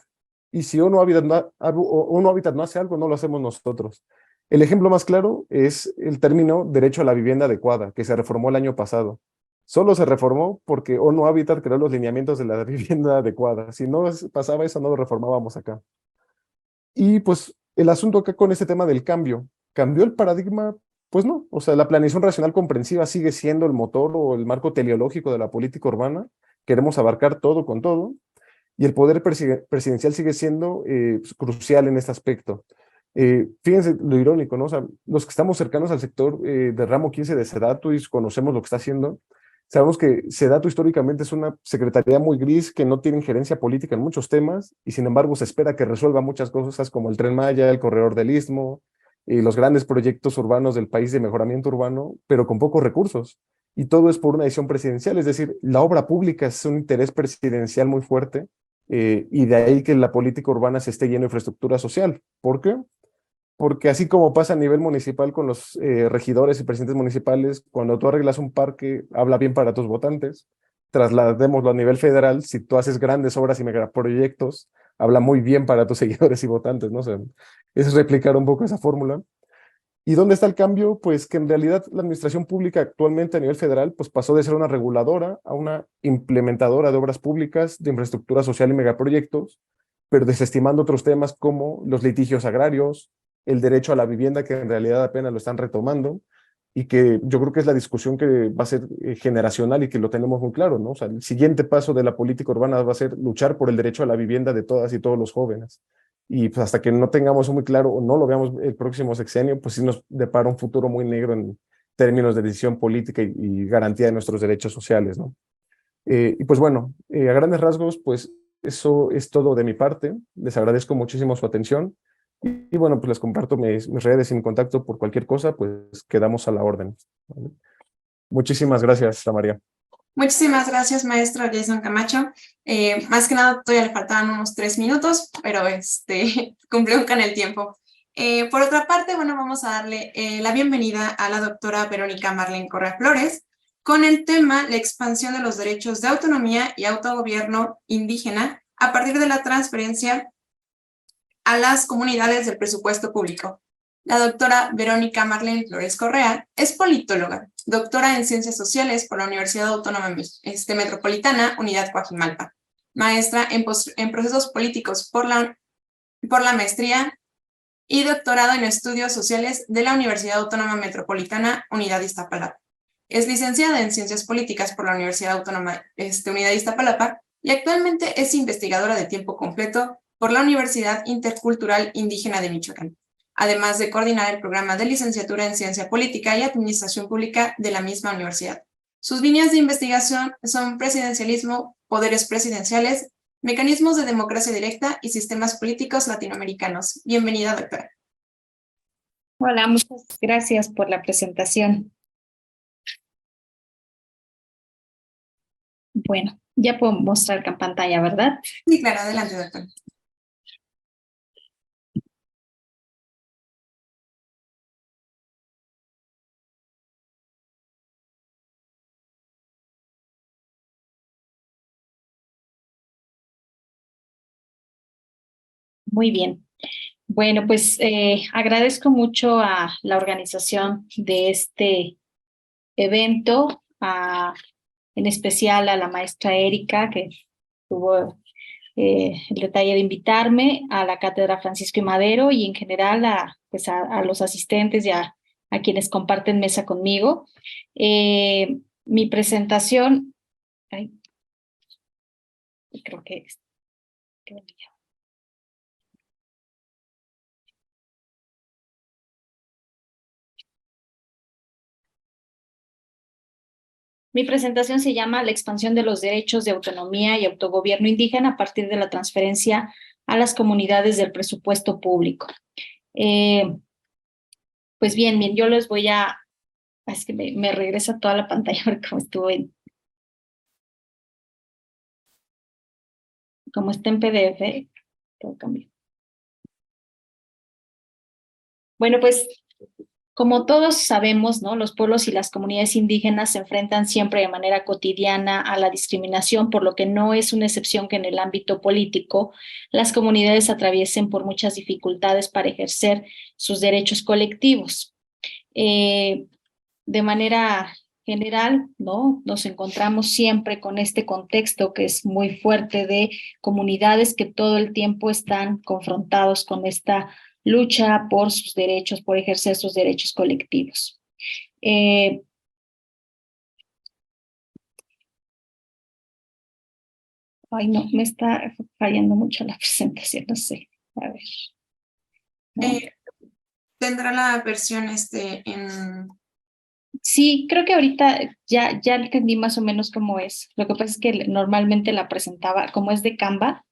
Y si ONU Habitat no hace algo, no lo hacemos nosotros. El ejemplo más claro es el término derecho a la vivienda adecuada, que se reformó el año pasado. Solo se reformó porque ONU Habitat creó los lineamientos de la vivienda adecuada. Si no pasaba eso, no lo reformábamos acá. Y pues el asunto acá con este tema del cambio, ¿cambió el paradigma? Pues no, o sea, la planeación racional comprensiva sigue siendo el motor o el marco teleológico de la política urbana. Queremos abarcar todo con todo, y el poder presidencial sigue siendo pues, crucial en este aspecto. Fíjense lo irónico, ¿no? O sea, los que estamos cercanos al sector de ramo 15 de SEDATU y conocemos lo que está haciendo, sabemos que SEDATU históricamente es una secretaría muy gris que no tiene injerencia política en muchos temas y sin embargo se espera que resuelva muchas cosas como el Tren Maya, el Corredor del Istmo y los grandes proyectos urbanos del país de mejoramiento urbano, pero con pocos recursos. Y todo es por una decisión presidencial, es decir, la obra pública es un interés presidencial muy fuerte y de ahí que la política urbana se esté llena de infraestructura social. ¿Por qué? Porque así como pasa a nivel municipal con los regidores y presidentes municipales, cuando tú arreglas un parque, habla bien para tus votantes. Trasladémoslo a nivel federal, si tú haces grandes obras y megaproyectos, habla muy bien para tus seguidores y votantes, ¿no? O sea, es replicar un poco esa fórmula. ¿Y dónde está el cambio? Pues que en realidad la administración pública actualmente a nivel federal pues pasó de ser una reguladora a una implementadora de obras públicas, de infraestructura social y megaproyectos, pero desestimando otros temas como los litigios agrarios, el derecho a la vivienda, que en realidad apenas lo están retomando, y que yo creo que es la discusión que va a ser generacional y que lo tenemos muy claro, ¿no? O sea, el siguiente paso de la política urbana va a ser luchar por el derecho a la vivienda de todas y todos los jóvenes. Y pues hasta que no tengamos eso muy claro o no lo veamos el próximo sexenio, pues sí nos depara un futuro muy negro en términos de decisión política y garantía de nuestros derechos sociales, ¿no? Y pues bueno, a grandes rasgos, pues eso es todo de mi parte. Les agradezco muchísimo su atención. Y bueno, pues les comparto mis redes y mi contacto por cualquier cosa, pues quedamos a la orden, ¿vale? Muchísimas gracias, María. Muchísimas gracias, maestro Jason Camacho. Más que nada, todavía le faltaban unos 3 minutos, pero cumplió con el tiempo. Por otra parte, bueno, vamos a darle la bienvenida a la doctora Verónica Marlene Correa Flores con el tema la expansión de los derechos de autonomía y autogobierno indígena a partir de la transferencia a las comunidades del presupuesto público. La doctora Verónica Marlene Flores Correa es politóloga, doctora en Ciencias Sociales por la Universidad Autónoma Metropolitana, Unidad Coajimalpa, maestra en Procesos Políticos por la maestría y doctorado en Estudios Sociales de la Universidad Autónoma Metropolitana, Unidad Iztapalapa. Es licenciada en Ciencias Políticas por la Universidad Autónoma Unidad Iztapalapa y actualmente es investigadora de tiempo completo por la Universidad Intercultural Indígena de Michoacán, además de coordinar el programa de licenciatura en Ciencia Política y Administración Pública de la misma universidad. Sus líneas de investigación son presidencialismo, poderes presidenciales, mecanismos de democracia directa y sistemas políticos latinoamericanos. Bienvenida, doctora. Hola, muchas gracias por la presentación. Bueno, ya puedo mostrar en pantalla, ¿verdad? Sí, claro, adelante, doctora. Muy bien. Bueno, pues agradezco mucho a la organización de este evento, en especial a la maestra Erika, que tuvo el detalle de invitarme, a la Cátedra Francisco y Madero y en general a los asistentes y a quienes comparten mesa conmigo. Mi presentación, creo que es... Mi presentación se llama La expansión de los derechos de autonomía y autogobierno indígena a partir de la transferencia a las comunidades del presupuesto público. Pues bien, yo les voy a... Es que me regresa toda la pantalla porque como está en PDF, todo cambió. Bueno, pues como todos sabemos, ¿no? Los pueblos y las comunidades indígenas se enfrentan siempre de manera cotidiana a la discriminación, por lo que no es una excepción que en el ámbito político las comunidades atraviesen por muchas dificultades para ejercer sus derechos colectivos. De manera general, ¿no? Nos encontramos siempre con este contexto que es muy fuerte de comunidades que todo el tiempo están confrontados con esta lucha por sus derechos, por ejercer sus derechos colectivos. Ay, no, me está fallando mucho la presentación, no sé. A ver. ¿No? ¿Tendrá la versión en...? Sí, creo que ahorita ya entendí más o menos cómo es. Lo que pasa es que normalmente la presentaba, como es de Canva,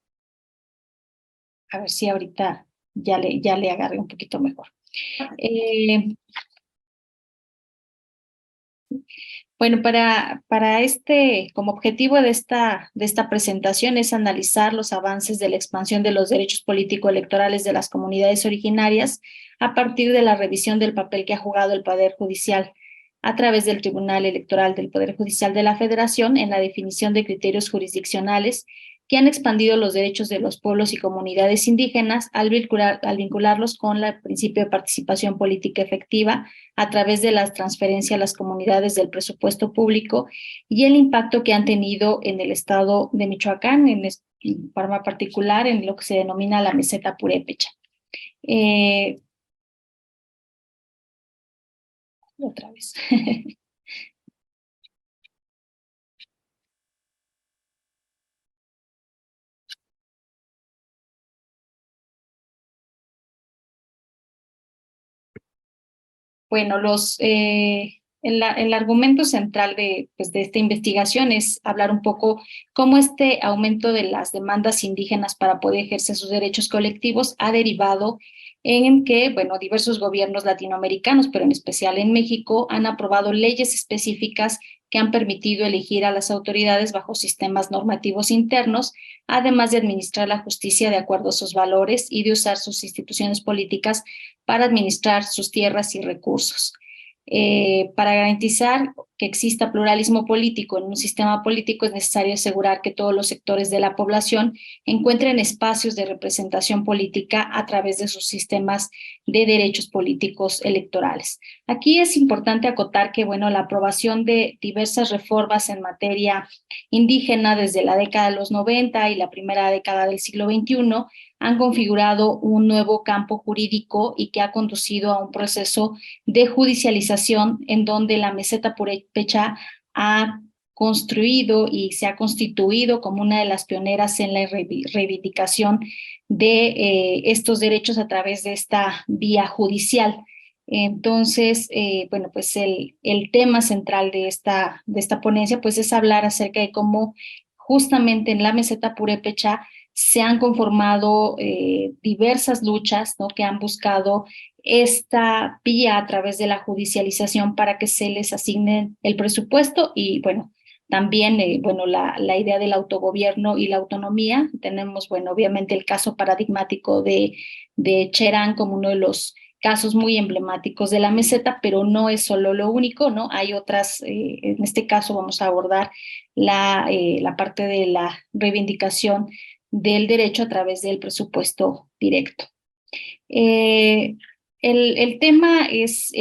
a ver si ahorita ya le agarré un poquito mejor. Bueno, como objetivo de esta presentación es analizar los avances de la expansión de los derechos político-electorales de las comunidades originarias a partir de la revisión del papel que ha jugado el Poder Judicial a través del Tribunal Electoral del Poder Judicial de la Federación en la definición de criterios jurisdiccionales que han expandido los derechos de los pueblos y comunidades indígenas al vincularlos con el principio de participación política efectiva a través de la transferencia a las comunidades del presupuesto público y el impacto que han tenido en el estado de Michoacán, en forma particular en lo que se denomina la meseta purépecha. Otra vez. Bueno, el argumento central de esta investigación es hablar un poco cómo este aumento de las demandas indígenas para poder ejercer sus derechos colectivos ha derivado en que, bueno, diversos gobiernos latinoamericanos, pero en especial en México, han aprobado leyes específicas que han permitido elegir a las autoridades bajo sistemas normativos internos, además de administrar la justicia de acuerdo a sus valores y de usar sus instituciones políticas para administrar sus tierras y recursos. Para garantizar que exista pluralismo político en un sistema político es necesario asegurar que todos los sectores de la población encuentren espacios de representación política a través de sus sistemas de derechos políticos electorales. Aquí es importante acotar que, bueno, la aprobación de diversas reformas en materia indígena desde la década de los 90 y la primera década del siglo XXI han configurado un nuevo campo jurídico y que ha conducido a un proceso de judicialización en donde la meseta purépecha ha construido y se ha constituido como una de las pioneras en la reivindicación de estos derechos a través de esta vía judicial. Entonces, bueno, pues el tema central de esta ponencia pues es hablar acerca de cómo justamente en la meseta purépecha se han conformado diversas luchas, ¿no?, que han buscado esta vía a través de la judicialización para que se les asigne el presupuesto y, bueno, también, bueno, la idea del autogobierno y la autonomía. Tenemos, bueno, obviamente el caso paradigmático de Cherán como uno de los casos muy emblemáticos de la meseta, pero no es solo lo único, ¿no? Hay otras, en este caso vamos a abordar la parte de la reivindicación del derecho a través del presupuesto directo. El tema es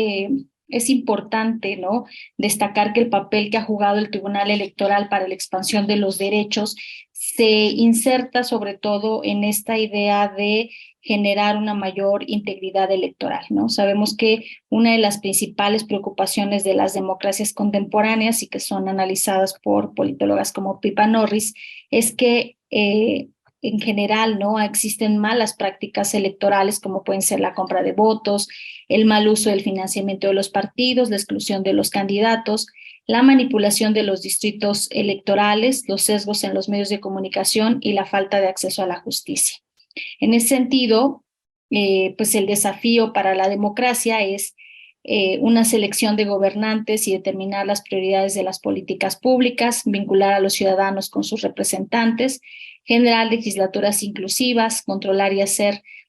importante, ¿no?, destacar que el papel que ha jugado el Tribunal Electoral para la expansión de los derechos se inserta sobre todo en esta idea de generar una mayor integridad electoral, ¿no? Sabemos que una de las principales preocupaciones de las democracias contemporáneas y que son analizadas por politólogas como Pippa Norris es que en general, ¿no?, existen malas prácticas electorales como pueden ser la compra de votos, el mal uso del financiamiento de los partidos, la exclusión de los candidatos, la manipulación de los distritos electorales, los sesgos en los medios de comunicación y la falta de acceso a la justicia. En ese sentido, pues el desafío para la democracia es una selección de gobernantes y determinar las prioridades de las políticas públicas, vincular a los ciudadanos con sus representantes, generar legislaturas inclusivas, controlar y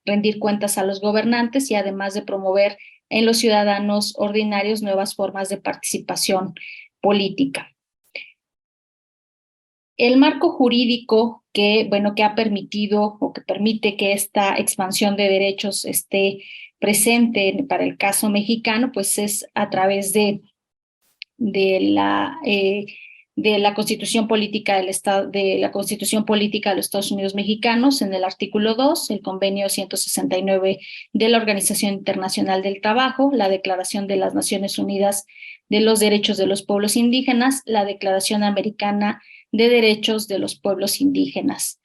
rendir cuentas a los gobernantes y además de promover en los ciudadanos ordinarios nuevas formas de participación política. El marco jurídico que ha permitido o que permite que esta expansión de derechos esté presente para el caso mexicano, pues es a través de la Constitución Política del Estado, de la Constitución Política de los Estados Unidos Mexicanos, en el artículo 2, el convenio 169 de la Organización Internacional del Trabajo, la Declaración de las Naciones Unidas de los Derechos de los Pueblos Indígenas, la Declaración Americana de Derechos de los Pueblos Indígenas.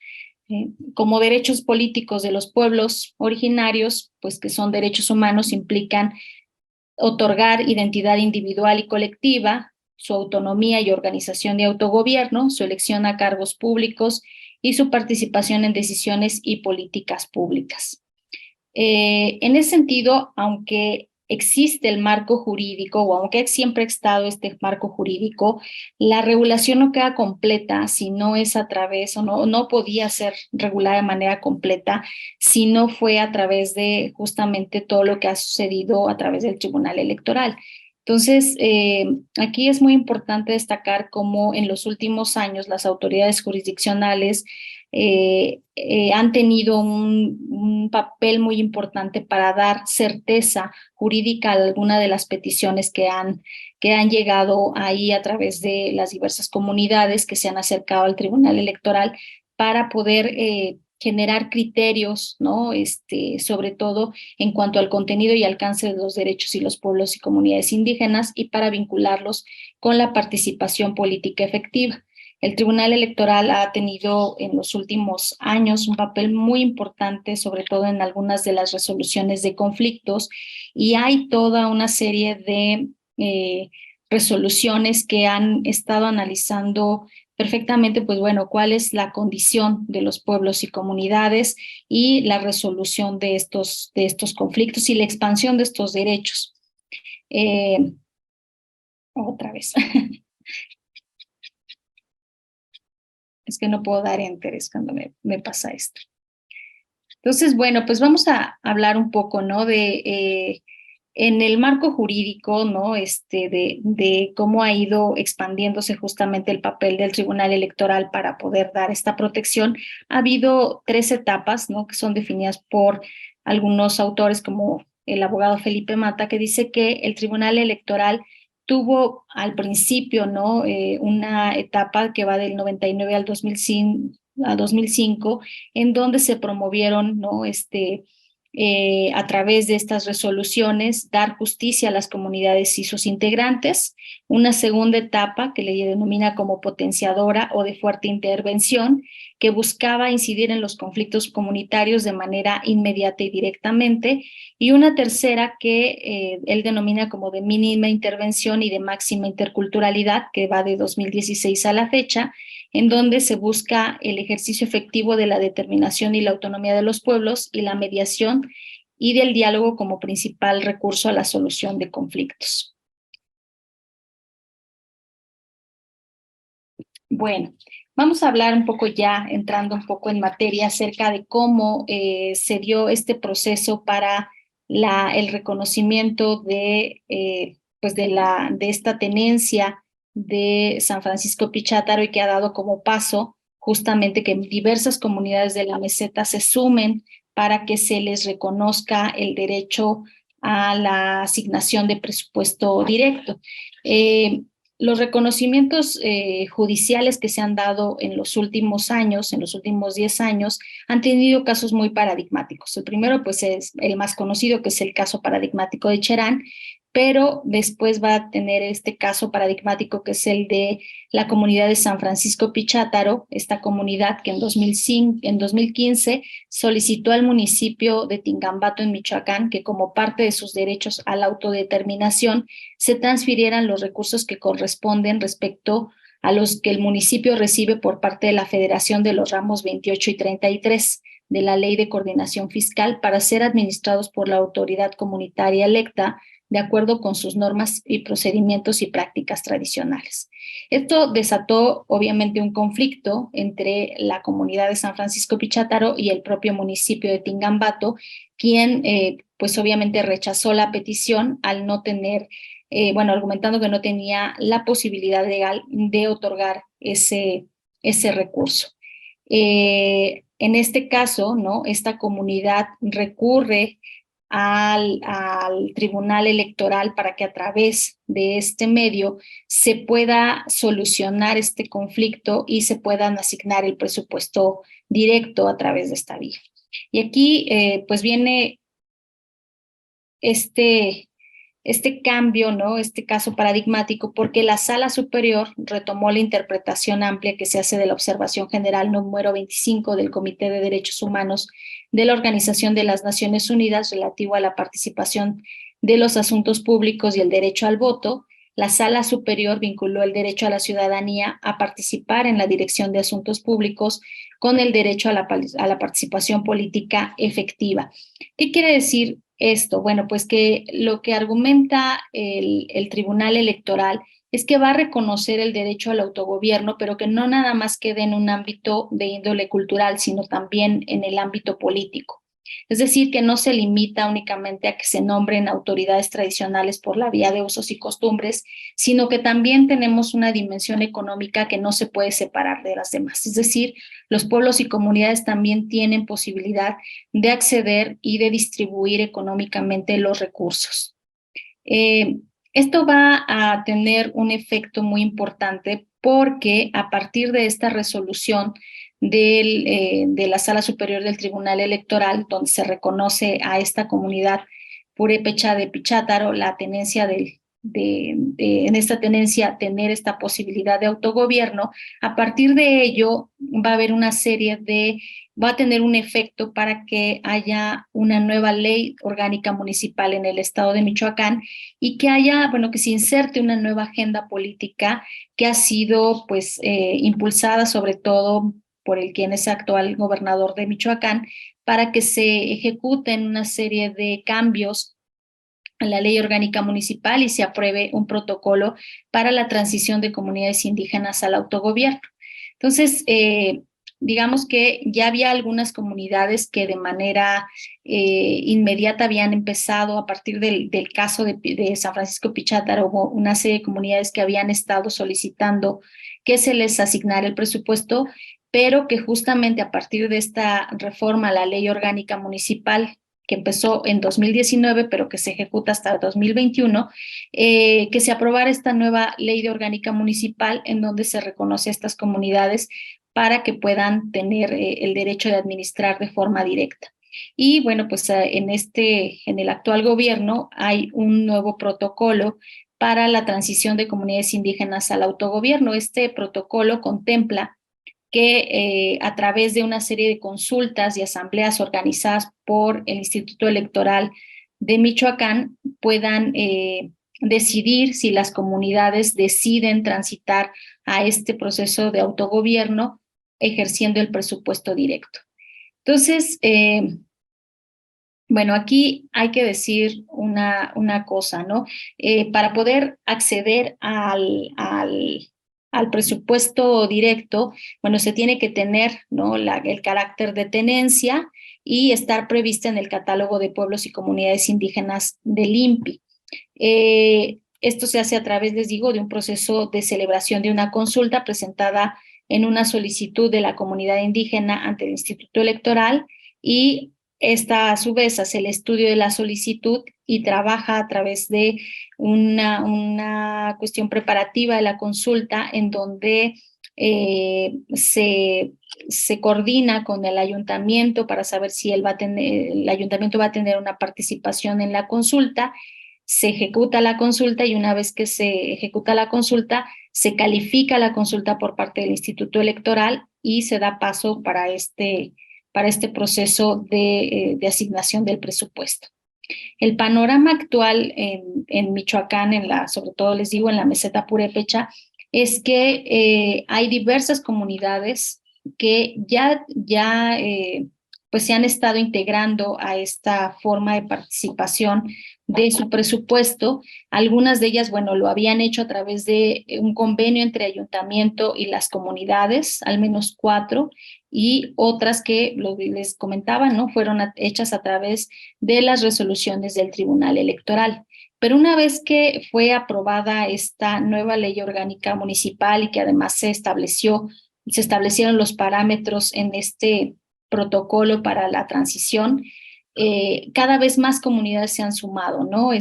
Como derechos políticos de los pueblos originarios, pues que son derechos humanos, implican otorgar identidad individual y colectiva, su autonomía y organización de autogobierno, su elección a cargos públicos y su participación en decisiones y políticas públicas. En ese sentido, aunque existe el marco jurídico o aunque siempre ha estado este marco jurídico, la regulación no queda completa si no es a través, o no podía ser regulada de manera completa si no fue a través de justamente todo lo que ha sucedido a través del Tribunal Electoral. Entonces, aquí es muy importante destacar cómo en los últimos años las autoridades jurisdiccionales han tenido un papel muy importante para dar certeza jurídica a alguna de las peticiones que han llegado ahí a través de las diversas comunidades que se han acercado al Tribunal Electoral para poder generar criterios, ¿no? Sobre todo en cuanto al contenido y alcance de los derechos y los pueblos y comunidades indígenas y para vincularlos con la participación política efectiva. El Tribunal Electoral ha tenido en los últimos años un papel muy importante, sobre todo en algunas de las resoluciones de conflictos, y hay toda una serie de resoluciones que han estado analizando perfectamente, pues bueno, cuál es la condición de los pueblos y comunidades y la resolución de estos conflictos y la expansión de estos derechos. Otra vez. Es que no puedo dar enter, es cuando me pasa esto. Entonces, bueno, pues vamos a hablar un poco, ¿no? De en el marco jurídico, ¿no? De cómo ha ido expandiéndose justamente el papel del Tribunal Electoral para poder dar esta protección. Ha habido 3 etapas, ¿no? Que son definidas por algunos autores como el abogado Felipe Mata, que dice que el Tribunal Electoral tuvo al principio, ¿no? Una etapa que va del 99 al 2005, en donde se promovieron, ¿no? A través de estas resoluciones, dar justicia a las comunidades y sus integrantes. Una segunda etapa que le denomina como potenciadora o de fuerte intervención, que buscaba incidir en los conflictos comunitarios de manera inmediata y directamente. Y una tercera que él denomina como de mínima intervención y de máxima interculturalidad, que va de 2016 a la fecha, en donde se busca el ejercicio efectivo de la determinación y la autonomía de los pueblos y la mediación y del diálogo como principal recurso a la solución de conflictos. Bueno, vamos a hablar un poco ya, entrando un poco en materia, acerca de cómo se dio este proceso para el reconocimiento pues de esta tenencia de San Francisco Pichátaro, y que ha dado como paso justamente que diversas comunidades de la meseta se sumen para que se les reconozca el derecho a la asignación de presupuesto directo. Los reconocimientos judiciales que se han dado en los últimos años, en los últimos 10 años, han tenido casos muy paradigmáticos. El primero, pues, es el más conocido, que es el caso paradigmático de Cherán, pero después va a tener este caso paradigmático que es el de la comunidad de San Francisco Pichátaro, esta comunidad que en 2015 solicitó al municipio de Tingambato en Michoacán que, como parte de sus derechos a la autodeterminación, se transfirieran los recursos que corresponden respecto a los que el municipio recibe por parte de la Federación de los ramos 28 y 33 de la Ley de Coordinación Fiscal, para ser administrados por la autoridad comunitaria electa de acuerdo con sus normas y procedimientos y prácticas tradicionales. Esto desató obviamente un conflicto entre la comunidad de San Francisco Pichátaro y el propio municipio de Tingambato, quien pues obviamente rechazó la petición al no tener, argumentando que no tenía la posibilidad legal de otorgar ese recurso. En este caso, ¿no? Esta comunidad recurre al Tribunal Electoral para que a través de este medio se pueda solucionar este conflicto y se puedan asignar el presupuesto directo a través de esta vía. Y aquí pues viene este cambio, ¿no? Este caso paradigmático, porque la Sala Superior retomó la interpretación amplia que se hace de la Observación General número 25 del Comité de Derechos Humanos de la Organización de las Naciones Unidas relativo a la participación de los asuntos públicos y el derecho al voto. La Sala Superior vinculó el derecho a la ciudadanía a participar en la dirección de asuntos públicos con el derecho a la participación política efectiva. ¿Qué quiere decir esto? Bueno, pues que lo que argumenta el Tribunal Electoral es que va a reconocer el derecho al autogobierno, pero que no nada más quede en un ámbito de índole cultural, sino también en el ámbito político. Es decir, que no se limita únicamente a que se nombren autoridades tradicionales por la vía de usos y costumbres, sino que también tenemos una dimensión económica que no se puede separar de las demás. Es decir, los pueblos y comunidades también tienen posibilidad de acceder y de distribuir económicamente los recursos. Esto va a tener un efecto muy importante porque a partir de esta resolución de la Sala Superior del Tribunal Electoral, donde se reconoce a esta comunidad purépecha de Pichátaro la tenencia en esta tenencia tener esta posibilidad de autogobierno, a partir de ello va a haber una serie va a tener un efecto para que haya una nueva ley orgánica municipal en el estado de Michoacán y que haya, que se inserte una nueva agenda política que ha sido pues impulsada sobre todo por quien es actual gobernador de Michoacán, para que se ejecuten una serie de cambios a la ley orgánica municipal y se apruebe un protocolo para la transición de comunidades indígenas al autogobierno. Entonces, digamos que ya había algunas comunidades que de manera inmediata habían empezado, a partir del caso de San Francisco Pichátaro, hubo una serie de comunidades que habían estado solicitando que se les asignara el presupuesto, pero que justamente a partir de esta reforma a la Ley Orgánica Municipal, que empezó en 2019, pero que se ejecuta hasta 2021, que se aprobara esta nueva Ley de Orgánica Municipal en donde se reconoce a estas comunidades para que puedan tener el derecho de administrar de forma directa. Y bueno, pues en el actual gobierno hay un nuevo protocolo para la transición de comunidades indígenas al autogobierno. Este protocolo contempla que a través de una serie de consultas y asambleas organizadas por el Instituto Electoral de Michoacán puedan decidir si las comunidades deciden transitar a este proceso de autogobierno ejerciendo el presupuesto directo. Entonces, bueno, aquí hay que decir una cosa, ¿no? Para poder acceder al presupuesto directo, bueno, se tiene que tener, ¿no?, el carácter de tenencia y estar prevista en el catálogo de pueblos y comunidades indígenas del INPI. Esto se hace a través, les digo, de un proceso de celebración de una consulta presentada en una solicitud de la comunidad indígena ante el Instituto Electoral, y esta a su vez hace el estudio de la solicitud y trabaja a través de una cuestión preparativa de la consulta en donde se coordina con el ayuntamiento para saber si el ayuntamiento va a tener una participación en la consulta. Se ejecuta la consulta y una vez que se ejecuta la consulta, se califica la consulta por parte del Instituto Electoral y se da paso para este proceso de asignación del presupuesto. El panorama actual en Michoacán, sobre todo les digo en la meseta purépecha, es que hay diversas comunidades que ya pues se han estado integrando a esta forma de participación de su presupuesto. Algunas de ellas, bueno, lo habían hecho a través de un convenio entre ayuntamiento y las comunidades, al menos 4, y otras que les comentaba, ¿no?, fueron hechas a través de las resoluciones del Tribunal Electoral. Pero una vez que fue aprobada esta nueva ley orgánica municipal y que además se establecieron los parámetros en este protocolo para la transición, cada vez más comunidades se han sumado, ¿no?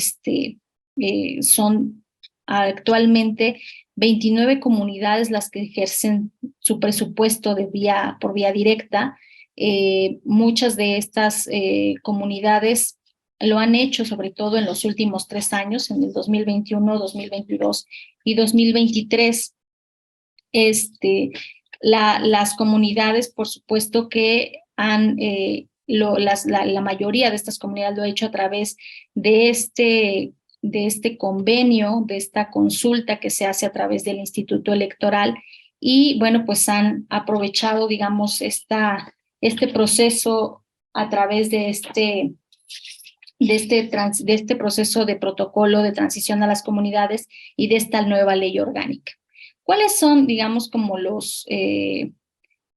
Son actualmente 29 comunidades las que ejercen su presupuesto por vía directa. Muchas de estas comunidades lo han hecho sobre todo en los últimos 3 años, en el 2021, 2022 y 2023. Las comunidades, por supuesto que la mayoría de estas comunidades lo ha hecho a través de este convenio, de esta consulta que se hace a través del Instituto Electoral, y bueno, pues han aprovechado, digamos, este proceso a través de este proceso de protocolo de transición a las comunidades y de esta nueva ley orgánica. ¿Cuáles son, digamos, como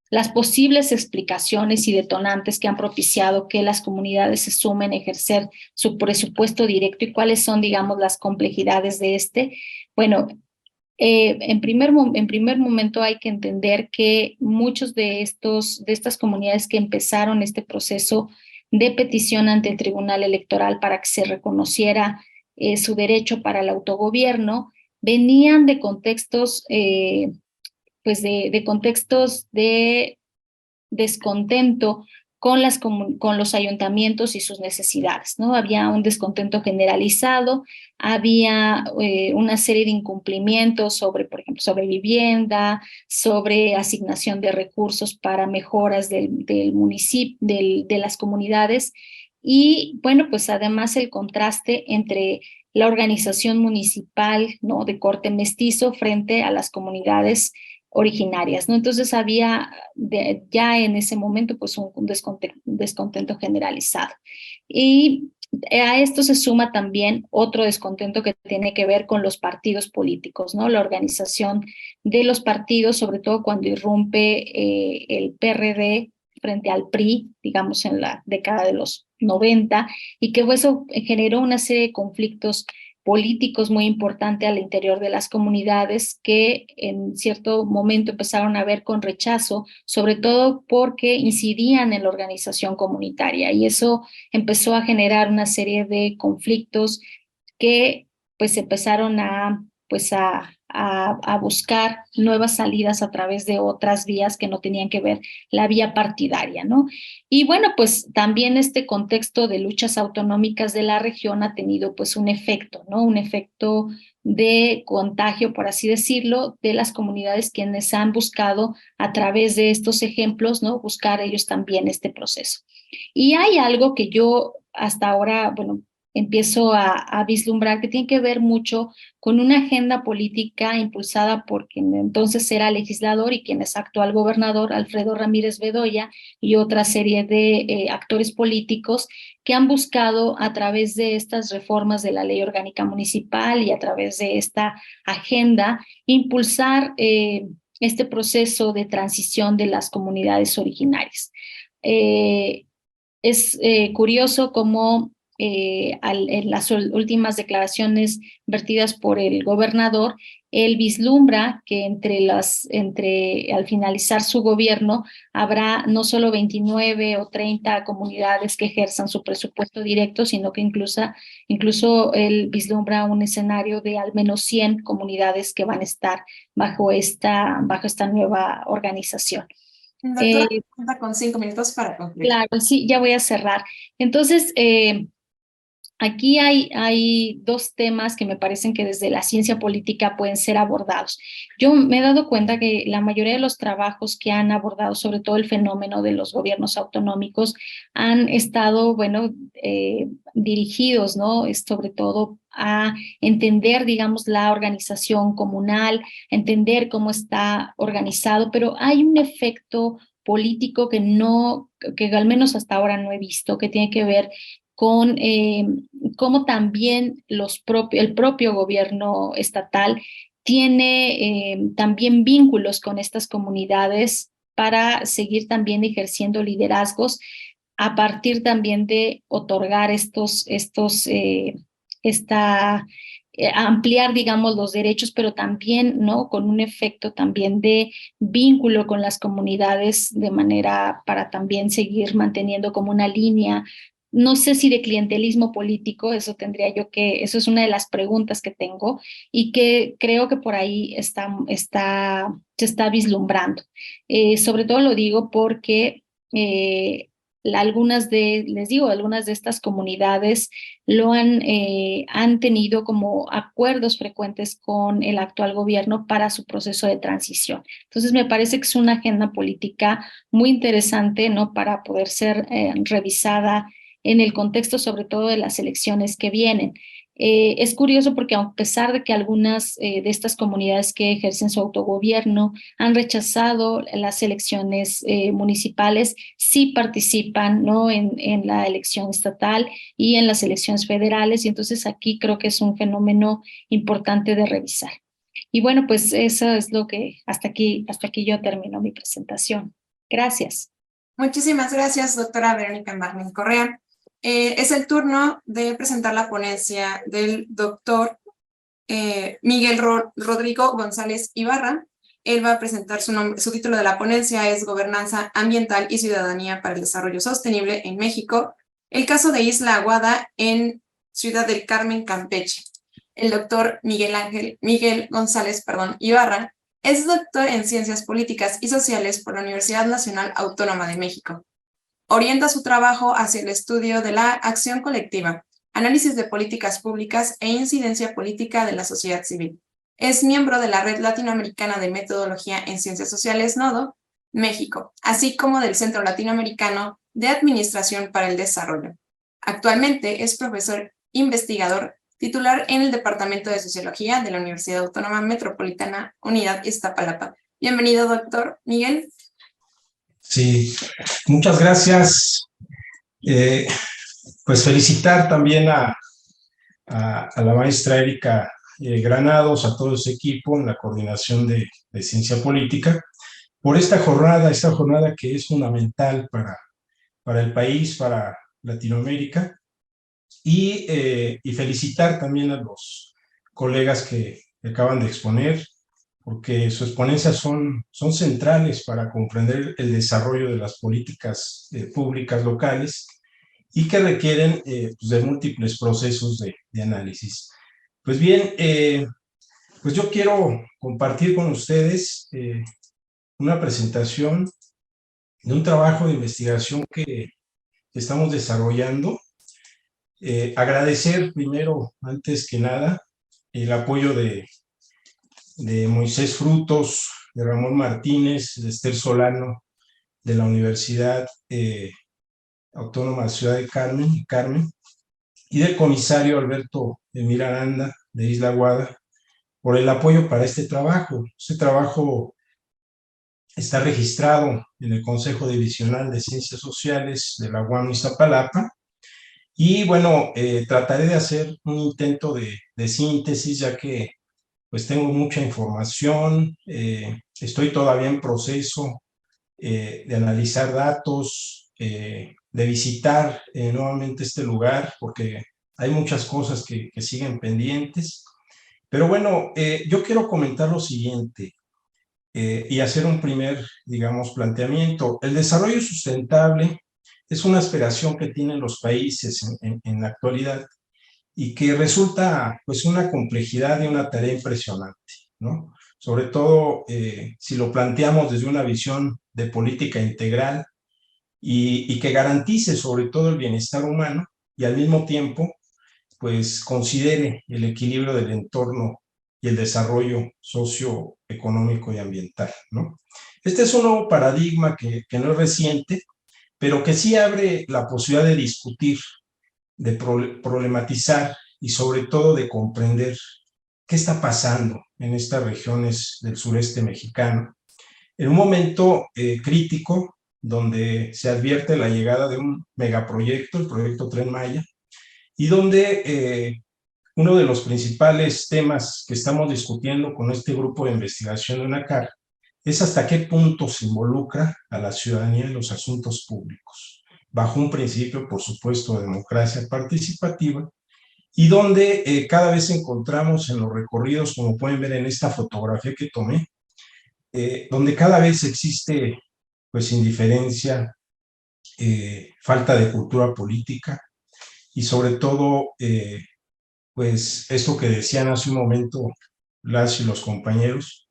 las posibles explicaciones y detonantes que han propiciado que las comunidades se sumen a ejercer su presupuesto directo, y cuáles son, digamos, las complejidades de este? Bueno, en primer momento hay que entender que muchos de estas comunidades que empezaron este proceso de petición ante el Tribunal Electoral para que se reconociera su derecho para el autogobierno, venían de contextos, pues de contextos de descontento con los ayuntamientos y sus necesidades, ¿no? Había un descontento generalizado, había una serie de incumplimientos por ejemplo, sobre vivienda, sobre asignación de recursos para mejoras del municipio, de las comunidades, y bueno, pues además el contraste entre la organización municipal, ¿no?, de corte mestizo frente a las comunidades originarias, ¿no? Entonces había ya en ese momento pues un descontento generalizado. Y A esto se suma también otro descontento que tiene que ver con los partidos políticos, ¿no? La organización de los partidos, sobre todo cuando irrumpe el PRD frente al PRI, digamos en la década de los 90, y que eso generó una serie de conflictos políticos muy importantes al interior de las comunidades que en cierto momento empezaron a ver con rechazo, sobre todo porque incidían en la organización comunitaria, y eso empezó a generar una serie de conflictos que pues empezaron a buscar nuevas salidas a través de otras vías que no tenían que ver la vía partidaria, ¿no? Y bueno, pues también este contexto de luchas autonómicas de la región ha tenido pues un efecto, ¿no? Un efecto de contagio, por así decirlo, de las comunidades quienes han buscado a través de estos ejemplos, ¿no? Buscar ellos también este proceso. Y hay algo que yo hasta ahora, bueno, empiezo a vislumbrar que tiene que ver mucho con una agenda política impulsada por quien entonces era legislador y quien es actual gobernador, Alfredo Ramírez Bedoya, y otra serie de actores políticos que han buscado a través de estas reformas de la ley orgánica municipal y a través de esta agenda impulsar este proceso de transición de las comunidades originarias. Es curioso cómo en las últimas declaraciones vertidas por el gobernador, él vislumbra que al finalizar su gobierno habrá no solo 29 o 30 comunidades que ejerzan su presupuesto directo, sino que incluso él vislumbra un escenario de al menos 100 comunidades que van a estar bajo esta nueva organización. Doctora, cuenta con 5 minutos para concluir. Claro, sí, ya voy a cerrar. Entonces, aquí hay dos temas que me parecen que desde la ciencia política pueden ser abordados. Yo me he dado cuenta que la mayoría de los trabajos que han abordado, sobre todo el fenómeno de los gobiernos autonómicos, han estado, bueno, dirigidos, ¿no? Sobre todo a entender, digamos, la organización comunal, entender cómo está organizado, pero hay un efecto político que al menos hasta ahora no he visto, que tiene que ver con cómo también el propio gobierno estatal tiene también vínculos con estas comunidades para seguir también ejerciendo liderazgos a partir también de otorgar ampliar, digamos, los derechos, pero también, ¿no? Con un efecto también de vínculo con las comunidades de manera para también seguir manteniendo como una línea. No sé si de clientelismo político, eso es una de las preguntas que tengo y que creo que por ahí se está vislumbrando. Sobre todo lo digo porque algunas de estas comunidades han tenido como acuerdos frecuentes con el actual gobierno para su proceso de transición. Entonces me parece que es una agenda política muy interesante, ¿no? Para poder ser revisada en el contexto sobre todo de las elecciones que vienen. Es curioso porque a pesar de que algunas de estas comunidades que ejercen su autogobierno han rechazado las elecciones municipales, sí participan, ¿no? en la elección estatal y en las elecciones federales, y entonces aquí creo que es un fenómeno importante de revisar. Y bueno, pues eso es lo que hasta aquí yo termino mi presentación. Gracias. Muchísimas gracias, doctora Verónica Martín Correa. Es el turno de presentar la ponencia del doctor Miguel Rodrigo González Ibarra. Él va a presentar su título de la ponencia es Gobernanza Ambiental y Ciudadanía para el Desarrollo Sostenible en México, el caso de Isla Aguada en Ciudad del Carmen, Campeche. El doctor Miguel González Ibarra es doctor en Ciencias Políticas y Sociales por la Universidad Nacional Autónoma de México. Orienta su trabajo hacia el estudio de la acción colectiva, análisis de políticas públicas e incidencia política de la sociedad civil. Es miembro de la Red Latinoamericana de Metodología en Ciencias Sociales, NODO, México, así como del Centro Latinoamericano de Administración para el Desarrollo. Actualmente es profesor investigador titular en el Departamento de Sociología de la Universidad Autónoma Metropolitana Unidad Iztapalapa. Bienvenido, doctor Miguel. Sí, muchas gracias. pues felicitar también a la maestra Erika Granados, a todo ese equipo en la coordinación de Ciencia Política, por esta jornada que es fundamental para el país, para Latinoamérica, y felicitar también a los colegas que acaban de exponer, porque sus ponencias son centrales para comprender el desarrollo de las políticas públicas locales y que requieren pues de múltiples procesos de análisis. Pues bien, pues yo quiero compartir con ustedes una presentación de un trabajo de investigación que estamos desarrollando. Agradecer primero, antes que nada, el apoyo de Moisés Frutos, de Ramón Martínez, de Esther Solano, de la Universidad Autónoma de Ciudad de Carmen, y del comisario Alberto Emir Aranda, de Isla Guada, por el apoyo para este trabajo. Este trabajo está registrado en el Consejo Divisional de Ciencias Sociales de la UAM Iztapalapa, y bueno, trataré de hacer un intento de síntesis, ya que pues tengo mucha información, estoy todavía en proceso de analizar datos, de visitar nuevamente este lugar, porque hay muchas cosas que siguen pendientes. Pero bueno, yo quiero comentar lo siguiente y hacer un primer, digamos, planteamiento. El desarrollo sustentable es una aspiración que tienen los países en la actualidad y que resulta pues una complejidad y una tarea impresionante, ¿no? Sobre todo si lo planteamos desde una visión de política integral y que garantice sobre todo el bienestar humano y al mismo tiempo pues considere el equilibrio del entorno y el desarrollo socioeconómico y ambiental, ¿no? Este es un nuevo paradigma que no es reciente, pero que sí abre la posibilidad de discutir, de problematizar y sobre todo de comprender qué está pasando en estas regiones del sureste mexicano, en un momento crítico donde se advierte la llegada de un megaproyecto, el proyecto Tren Maya, y donde uno de los principales temas que estamos discutiendo con este grupo de investigación de UNACAR es hasta qué punto se involucra a la ciudadanía en los asuntos públicos, bajo un principio, por supuesto, de democracia participativa, y donde cada vez encontramos en los recorridos, como pueden ver en esta fotografía que tomé, donde cada vez existe pues indiferencia, falta de cultura política y sobre todo pues esto que decían hace un momento las y los compañeros,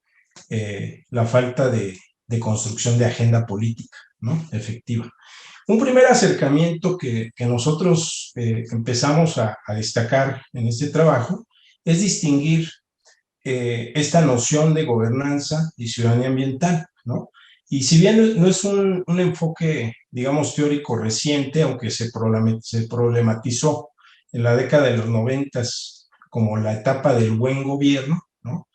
la falta de construcción de agenda política, ¿no? Efectiva. Un primer acercamiento que nosotros empezamos a destacar en este trabajo es distinguir esta noción de gobernanza y ciudadanía ambiental, ¿no? Y si bien no es un enfoque, digamos, teórico reciente, aunque se problematizó en la década de los 90 como la etapa del buen gobierno, ¿no?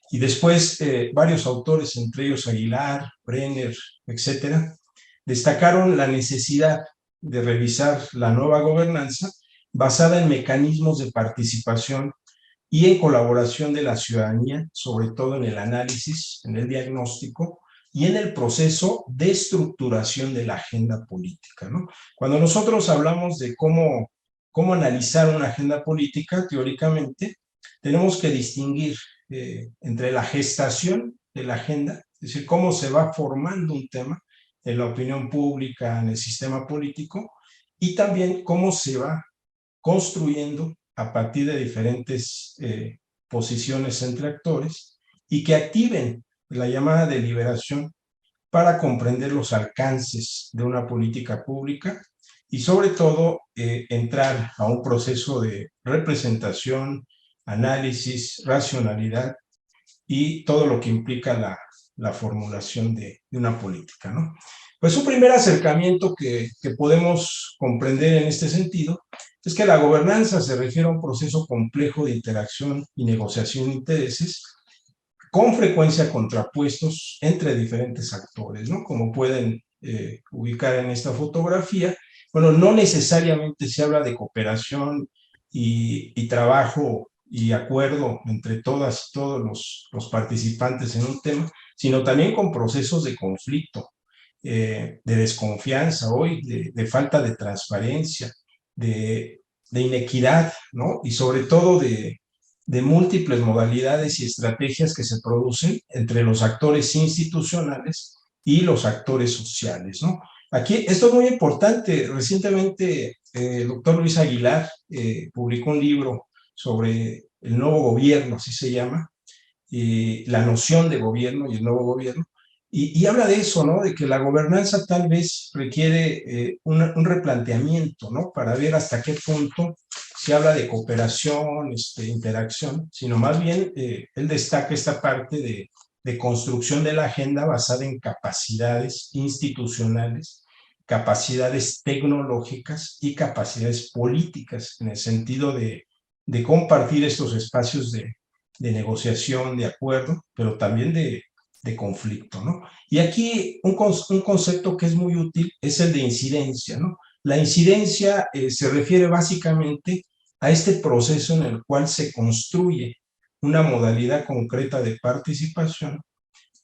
Y después varios autores, entre ellos Aguilar, Brenner, etcétera, destacaron la necesidad de revisar la nueva gobernanza basada en mecanismos de participación y en colaboración de la ciudadanía, sobre todo en el análisis, en el diagnóstico y en el proceso de estructuración de la agenda política, ¿no? Cuando nosotros hablamos de cómo analizar una agenda política, teóricamente, tenemos que distinguir entre la gestación de la agenda, es decir, cómo se va formando un tema en la opinión pública, en el sistema político, y también cómo se va construyendo a partir de diferentes posiciones entre actores y que activen la llamada deliberación para comprender los alcances de una política pública y sobre todo entrar a un proceso de representación, análisis, racionalidad y todo lo que implica la formulación de una política, ¿no? Pues un primer acercamiento que podemos comprender en este sentido es que la gobernanza se refiere a un proceso complejo de interacción y negociación de intereses, con frecuencia contrapuestos entre diferentes actores, ¿no? Como pueden ubicar en esta fotografía, bueno, no necesariamente se habla de cooperación y trabajo y acuerdo entre todas y todos los participantes en un tema, sino también con procesos de conflicto, de desconfianza hoy, de falta de transparencia, de inequidad, ¿no? Y sobre todo de múltiples modalidades y estrategias que se producen entre los actores institucionales y los actores sociales, ¿no? Aquí, esto es muy importante. Recientemente, el doctor Luis Aguilar publicó un libro sobre el nuevo gobierno, así se llama, la noción de gobierno y el nuevo gobierno, y habla de eso, ¿no? De que la gobernanza tal vez requiere un replanteamiento, ¿no? Para ver hasta qué punto se habla de cooperación, interacción, sino más bien él destaca esta parte de construcción de la agenda basada en capacidades institucionales, capacidades tecnológicas y capacidades políticas, en el sentido de compartir estos espacios de negociación, de acuerdo, pero también de conflicto, ¿no? Y aquí un concepto que es muy útil es el de incidencia, ¿no? La incidencia se refiere básicamente a este proceso en el cual se construye una modalidad concreta de participación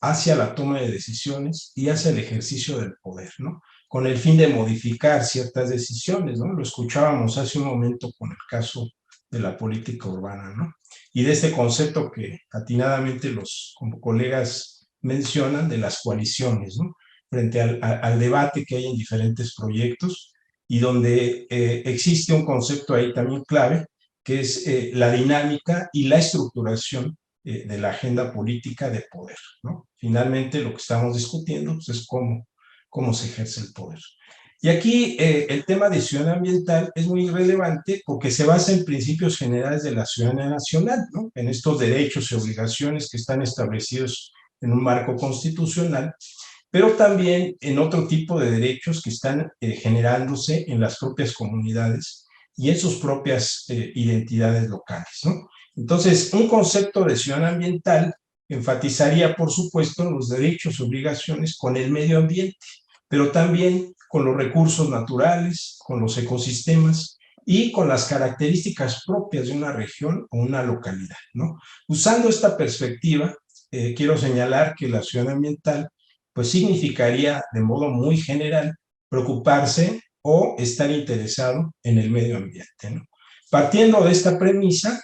hacia la toma de decisiones y hacia el ejercicio del poder, ¿no? Con el fin de modificar ciertas decisiones, ¿no? Lo escuchábamos hace un momento con el caso de la política urbana, ¿no? Y de este concepto que atinadamente los colegas mencionan de las coaliciones, ¿no? Frente al debate que hay en diferentes proyectos y donde existe un concepto ahí también clave, que es la dinámica y la estructuración de la agenda política de poder, ¿no? Finalmente, lo que estamos discutiendo pues, es cómo se ejerce el poder. Y aquí el tema de ciudadanía ambiental es muy relevante porque se basa en principios generales de la ciudadanía nacional, ¿no? En estos derechos y obligaciones que están establecidos en un marco constitucional, pero también en otro tipo de derechos que están generándose en las propias comunidades y en sus propias identidades locales, ¿no? Entonces, un concepto de ciudadanía ambiental enfatizaría, por supuesto, los derechos y obligaciones con el medio ambiente, pero también con los recursos naturales, con los ecosistemas y con las características propias de una región o una localidad, ¿no? Usando esta perspectiva, quiero señalar que la ciudadanía ambiental pues significaría de modo muy general preocuparse o estar interesado en el medio ambiente, ¿no? Partiendo de esta premisa,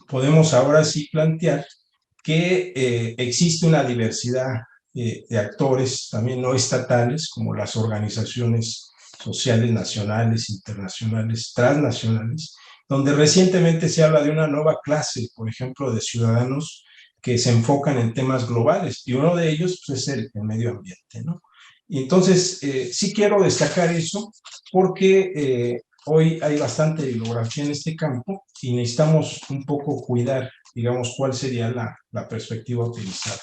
podemos ahora sí plantear que existe una diversidad de actores también no estatales, como las organizaciones sociales nacionales, internacionales, transnacionales, donde recientemente se habla de una nueva clase, por ejemplo, de ciudadanos que se enfocan en temas globales, y uno de ellos pues, es el medio ambiente, ¿no? Y entonces, sí quiero destacar eso, porque hoy hay bastante bibliografía en este campo y necesitamos un poco cuidar, digamos, cuál sería la perspectiva utilizada.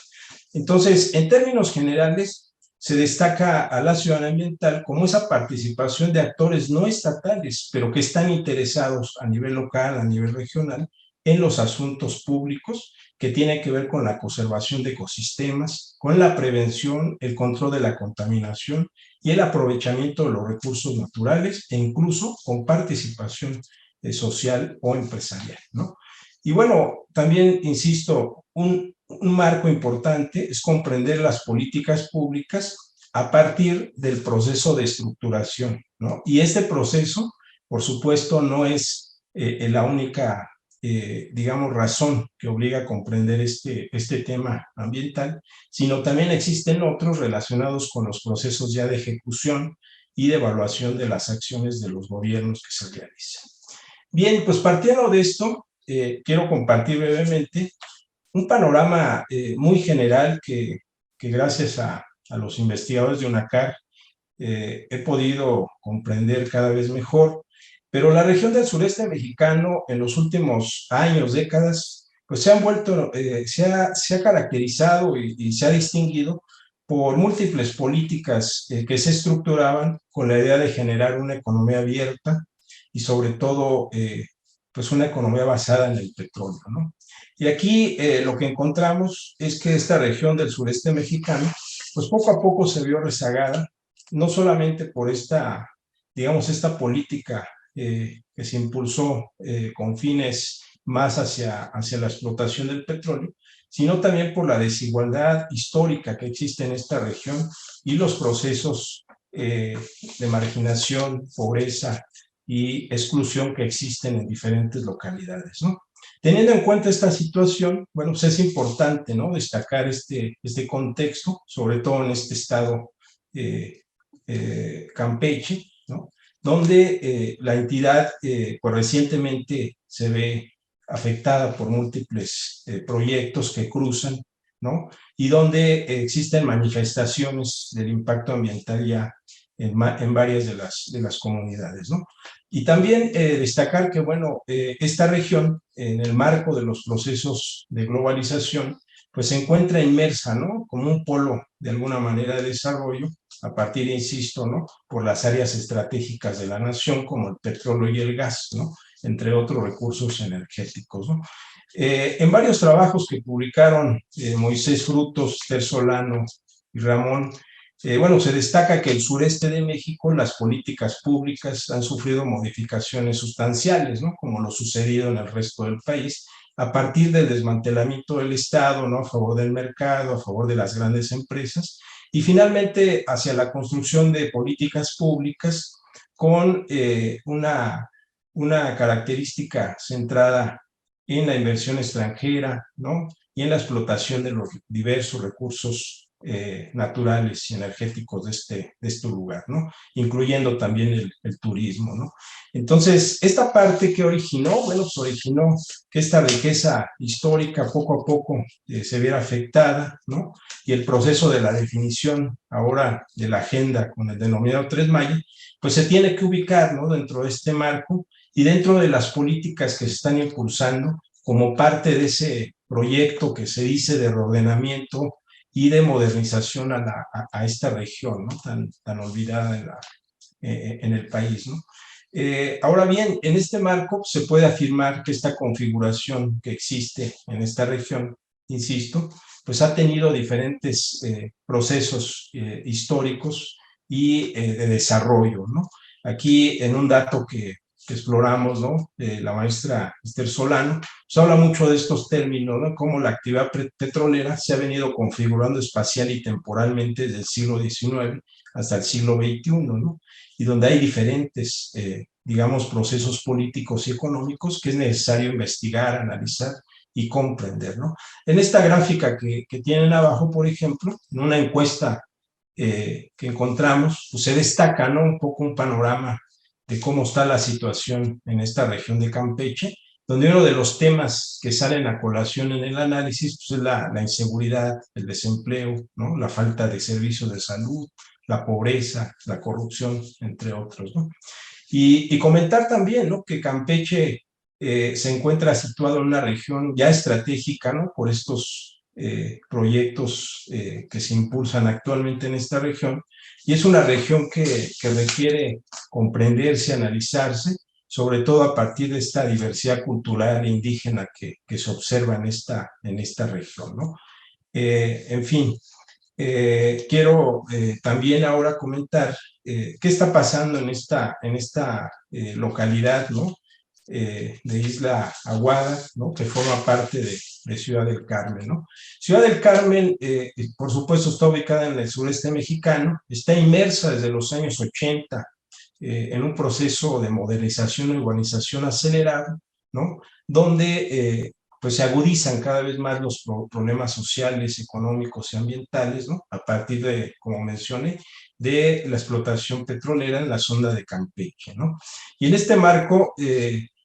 Entonces, en términos generales, se destaca a la ciudadanía ambiental como esa participación de actores no estatales, pero que están interesados a nivel local, a nivel regional, en los asuntos públicos que tienen que ver con la conservación de ecosistemas, con la prevención, el control de la contaminación y el aprovechamiento de los recursos naturales e incluso con participación social o empresarial, ¿no? Y bueno, también, insisto, un marco importante es comprender las políticas públicas a partir del proceso de estructuración, ¿no? Y este proceso, por supuesto, no es la única, digamos, razón que obliga a comprender este tema ambiental, sino también existen otros relacionados con los procesos ya de ejecución y de evaluación de las acciones de los gobiernos que se realizan. Bien, pues partiendo de esto, quiero compartir brevemente un panorama muy general que gracias a los investigadores de UNACAR he podido comprender cada vez mejor, pero la región del sureste mexicano en los últimos años, décadas, pues se ha caracterizado y se ha distinguido por múltiples políticas que se estructuraban con la idea de generar una economía abierta y sobre todo pues una economía basada en el petróleo, ¿no? Y aquí lo que encontramos es que esta región del sureste mexicano, pues poco a poco se vio rezagada, no solamente por esta digamos, esta política que se impulsó con fines más hacia la explotación del petróleo, sino también por la desigualdad histórica que existe en esta región y los procesos de marginación, pobreza y exclusión que existen en diferentes localidades, ¿no? Teniendo en cuenta esta situación, bueno, pues es importante, ¿no?, destacar este contexto, sobre todo en este estado Campeche, ¿no?, donde la entidad pues recientemente se ve afectada por múltiples proyectos que cruzan, ¿no?, y donde existen manifestaciones del impacto ambiental ya en varias de las comunidades, ¿no? Y también destacar que, bueno, esta región, en el marco de los procesos de globalización, pues se encuentra inmersa, ¿no?, como un polo de alguna manera de desarrollo, a partir, insisto, ¿no?, por las áreas estratégicas de la nación, como el petróleo y el gas, ¿no?, entre otros recursos energéticos, ¿no? En varios trabajos que publicaron Moisés Frutos, Esther Solano y Ramón, bueno, se destaca que el sureste de México, las políticas públicas han sufrido modificaciones sustanciales, ¿no?, como lo sucedido en el resto del país, a partir del desmantelamiento del Estado, ¿no?, a favor del mercado, a favor de las grandes empresas, y finalmente hacia la construcción de políticas públicas con una característica centrada en la inversión extranjera, ¿no?, y en la explotación de los diversos recursos naturales y energéticos de este lugar, ¿no?, incluyendo también el turismo, ¿no? Entonces, esta parte que originó, bueno, pues originó que esta riqueza histórica poco a poco se viera afectada, ¿no?, y el proceso de la definición ahora de la agenda con el denominado Tren Maya, pues se tiene que ubicar, ¿no?, dentro de este marco y dentro de las políticas que se están impulsando como parte de ese proyecto que se dice de reordenamiento y de modernización a esta región, ¿no?, tan olvidada en el país, ¿no? Ahora bien, en este marco se puede afirmar que esta configuración que existe en esta región, insisto, pues ha tenido diferentes procesos históricos y de desarrollo, ¿no? Aquí, en un dato que exploramos, ¿no?, la maestra Esther Solano, se habla mucho de estos términos, ¿no?, cómo la actividad petrolera se ha venido configurando espacial y temporalmente desde el siglo XIX hasta el siglo XXI, ¿no?, y donde hay diferentes, digamos, procesos políticos y económicos que es necesario investigar, analizar y comprender, ¿no? En esta gráfica que tienen abajo, por ejemplo, en una encuesta que encontramos, pues se destaca, ¿no?, un poco un panorama de cómo está la situación en esta región de Campeche, donde uno de los temas que salen a colación en el análisis pues es la inseguridad, el desempleo, ¿no?, la falta de servicios de salud, la pobreza, la corrupción, entre otros, ¿no? Y comentar también, ¿no?, que Campeche se encuentra situado en una región ya estratégica, ¿no?, por estos proyectos que se impulsan actualmente en esta región, y es una región que requiere comprenderse, analizarse, sobre todo a partir de esta diversidad cultural e indígena que se observa en esta región, ¿no? En fin, quiero también ahora comentar qué está pasando en esta localidad, ¿no?, de Isla Aguada, ¿no?, que forma parte de Ciudad del Carmen, ¿no? Ciudad del Carmen, por supuesto, está ubicada en el sureste mexicano, está inmersa desde los años 80 en un proceso de modernización y urbanización acelerado, ¿no?, donde pues se agudizan cada vez más los problemas sociales, económicos y ambientales, ¿no?, a partir de, como mencioné, de la explotación petrolera en la zona de Campeche, ¿no? Y en este marco,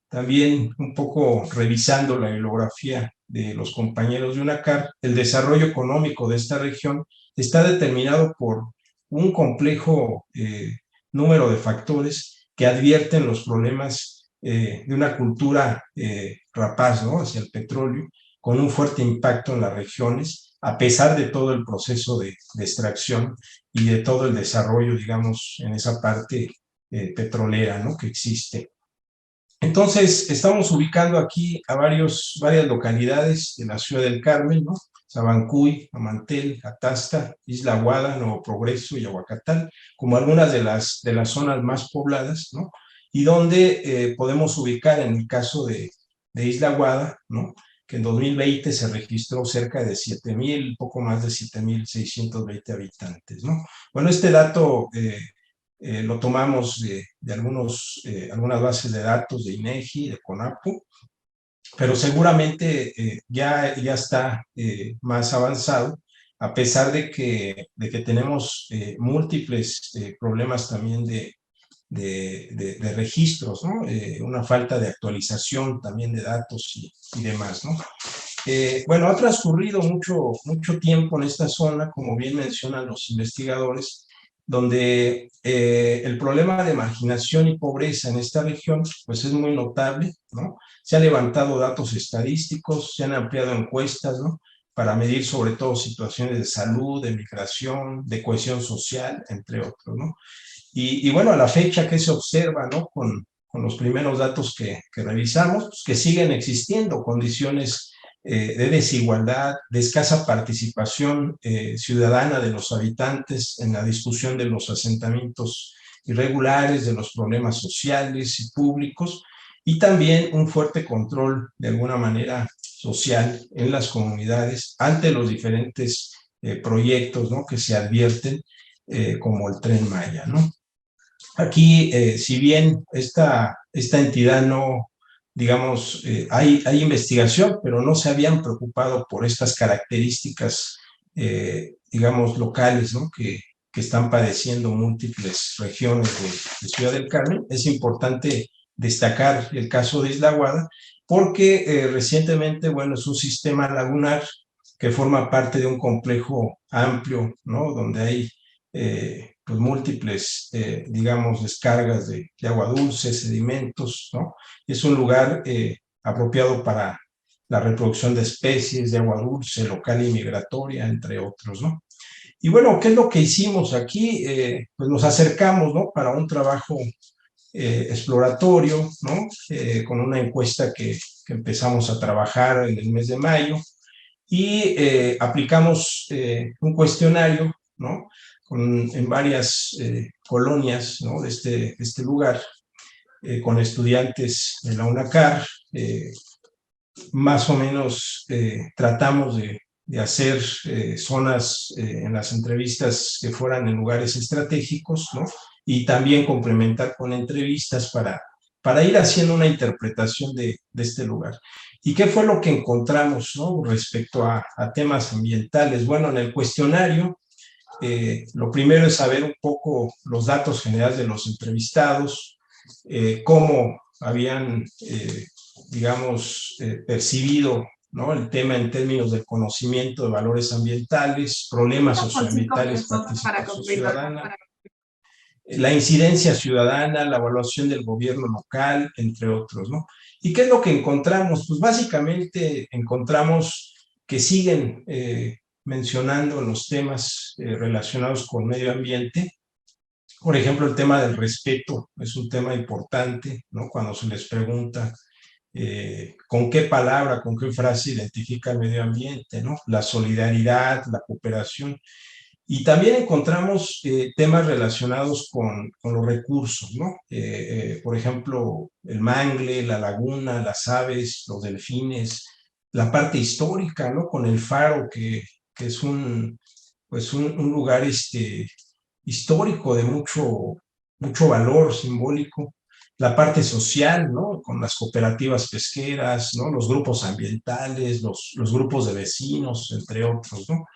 también un poco revisando la bibliografía de los compañeros de UNACAR, el desarrollo económico de esta región está determinado por un complejo número de factores que advierten los problemas de una cultura rapaz, ¿no?, hacia el petróleo, con un fuerte impacto en las regiones, a pesar de todo el proceso de extracción y de todo el desarrollo, digamos, en esa parte petrolera, ¿no?, que existe. Entonces, estamos ubicando aquí a varias localidades de la Ciudad del Carmen, ¿no? Sabancuy, Amantel, Atasta, Isla Aguada, Nuevo Progreso y Aguacatal, como algunas de las zonas más pobladas, ¿no? Y donde podemos ubicar en el caso de Isla Aguada, ¿no? Que en 2020 se registró cerca de 7,000, poco más de 7,620 habitantes, ¿no? Bueno, este dato lo tomamos de algunas bases de datos de INEGI, de CONAPO, pero seguramente ya está más avanzado, a pesar de que tenemos múltiples problemas también de registros, ¿no? Una falta de actualización también de datos y demás, ¿no? Bueno, ha transcurrido mucho tiempo en esta zona, como bien mencionan los investigadores, donde el problema de marginación y pobreza en esta región pues es muy notable, ¿no? Se han levantado datos estadísticos, se han ampliado encuestas, ¿no? Para medir sobre todo situaciones de salud, de migración, de cohesión social, entre otros, ¿no? Y bueno, a la fecha que se observa, ¿no? Con los primeros datos que revisamos, pues que siguen existiendo condiciones de desigualdad, de escasa participación ciudadana de los habitantes en la discusión de los asentamientos irregulares, de los problemas sociales y públicos, y también un fuerte control, de alguna manera, social en las comunidades ante los diferentes proyectos, ¿no? Que se advierten, como el Tren Maya, ¿no? Aquí, si bien esta entidad no, digamos, hay investigación, pero no se habían preocupado por estas características, digamos, locales, ¿no? Que están padeciendo múltiples regiones de Ciudad del Carmen. Es importante destacar el caso de Isla Aguada, porque recientemente, bueno, es un sistema lagunar que forma parte de un complejo amplio, ¿no? Donde hay pues múltiples, digamos, descargas de agua dulce, sedimentos, ¿no? Es un lugar apropiado para la reproducción de especies de agua dulce, local y migratoria, entre otros, ¿no? Y bueno, ¿qué es lo que hicimos aquí? Pues nos acercamos, ¿no? Para un trabajo exploratorio, ¿no? Con una encuesta que empezamos a trabajar en el mes de mayo, y aplicamos un cuestionario, ¿no? En varias colonias, ¿no? de este lugar, con estudiantes de la UNACAR. Más o menos tratamos de hacer zonas en las entrevistas que fueran en lugares estratégicos, ¿no? Y también complementar con entrevistas para ir haciendo una interpretación de este lugar. ¿Y qué fue lo que encontramos, ¿no? Respecto a temas ambientales? Bueno, en el cuestionario, lo primero es saber un poco los datos generales de los entrevistados, cómo habían, digamos, percibido, ¿no? El tema en términos del conocimiento de valores ambientales, problemas socioambientales, participación ciudadana, la incidencia ciudadana, la evaluación del gobierno local, entre otros, ¿no? ¿Y qué es lo que encontramos? Pues básicamente encontramos que siguen mencionando los temas relacionados con medio ambiente. Por ejemplo, el tema del respeto es un tema importante, ¿no? Cuando se les pregunta con qué palabra, con qué frase identifica el medio ambiente, ¿no? La solidaridad, la cooperación. Y también encontramos temas relacionados con los recursos, ¿no? Por ejemplo, el mangle, la laguna, las aves, los delfines, la parte histórica, ¿no? Con el faro, que es un lugar histórico de mucho valor simbólico. La parte social, ¿no? Con las cooperativas pesqueras, ¿no? Los grupos ambientales, los grupos de vecinos, entre otros, ¿no?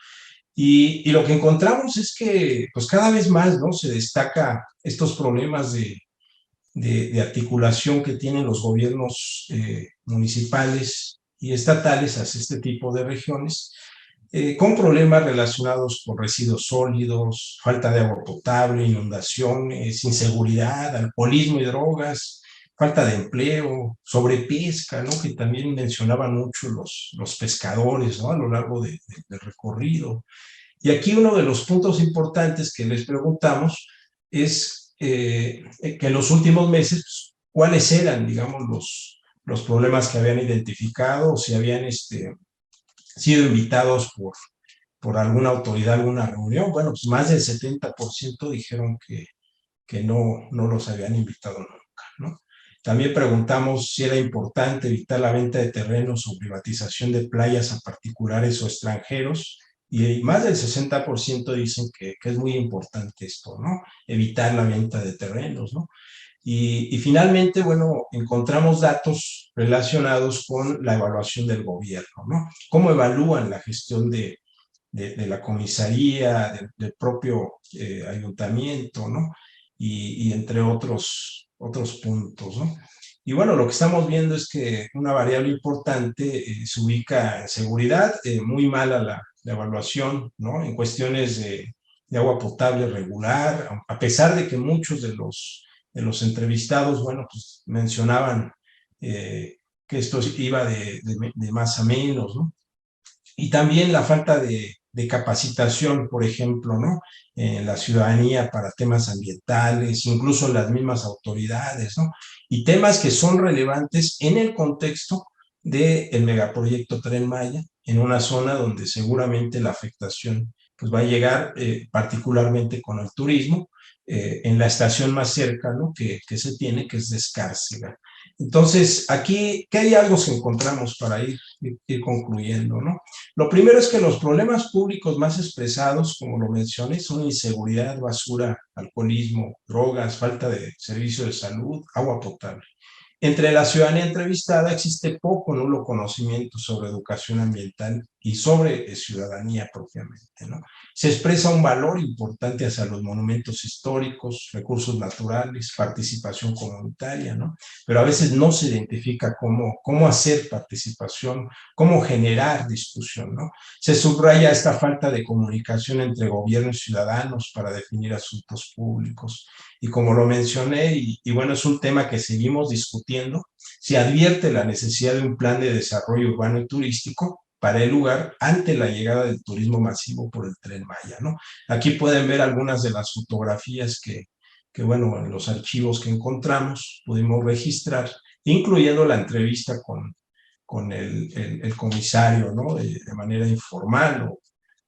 Y lo que encontramos es que pues cada vez más, ¿no? Se destaca estos problemas de articulación que tienen los gobiernos municipales y estatales hacia este tipo de regiones, con problemas relacionados con residuos sólidos, falta de agua potable, inundaciones, inseguridad, alcoholismo y drogas, falta de empleo, sobrepesca, ¿no? Que también mencionaban mucho los pescadores, ¿no? A lo largo del recorrido. Y aquí uno de los puntos importantes que les preguntamos es que en los últimos meses, ¿cuáles eran, digamos, los problemas que habían identificado o si habían sido invitados por alguna autoridad, alguna reunión. Bueno, pues más del 70% dijeron que no los habían invitado nunca, ¿no? También preguntamos si era importante evitar la venta de terrenos o privatización de playas a particulares o extranjeros, y más del 60% dicen que es muy importante esto, ¿no? Evitar la venta de terrenos, ¿no? Y finalmente, bueno, encontramos datos relacionados con la evaluación del gobierno, ¿no? ¿Cómo evalúan la gestión de la comisaría, del propio ayuntamiento, ¿no? Y entre otros puntos, ¿no? Y bueno, lo que estamos viendo es que una variable importante se ubica en seguridad, muy mala la evaluación, ¿no? En cuestiones de agua potable regular, a pesar de que muchos de los entrevistados, bueno, pues mencionaban que esto iba de más a menos, ¿no? Y también la falta de capacitación, por ejemplo, ¿no? En la ciudadanía para temas ambientales, incluso en las mismas autoridades, ¿no? Y temas que son relevantes en el contexto del megaproyecto Tren Maya, en una zona donde seguramente la afectación pues, va a llegar particularmente con el turismo, en la estación más cerca, ¿no? que se tiene, que es de Escárcega. Entonces, aquí, ¿qué hay algo que encontramos para ir concluyendo, ¿no? Lo primero es que los problemas públicos más expresados, como lo mencioné, son inseguridad, basura, alcoholismo, drogas, falta de servicio de salud, agua potable. Entre la ciudadanía entrevistada existe poco o nulo conocimiento sobre educación ambiental y sobre ciudadanía propiamente, ¿no? Se expresa un valor importante hacia los monumentos históricos, recursos naturales, participación comunitaria, ¿no? Pero a veces no se identifica cómo hacer participación, cómo generar discusión, ¿no? Se subraya esta falta de comunicación entre gobierno y ciudadanos para definir asuntos públicos. Y como lo mencioné, y bueno, es un tema que seguimos discutiendo, se advierte la necesidad de un plan de desarrollo urbano y turístico para el lugar ante la llegada del turismo masivo por el Tren Maya, ¿no? Aquí pueden ver algunas de las fotografías que bueno, en los archivos que encontramos pudimos registrar, incluyendo la entrevista con el comisario, ¿no? De manera informal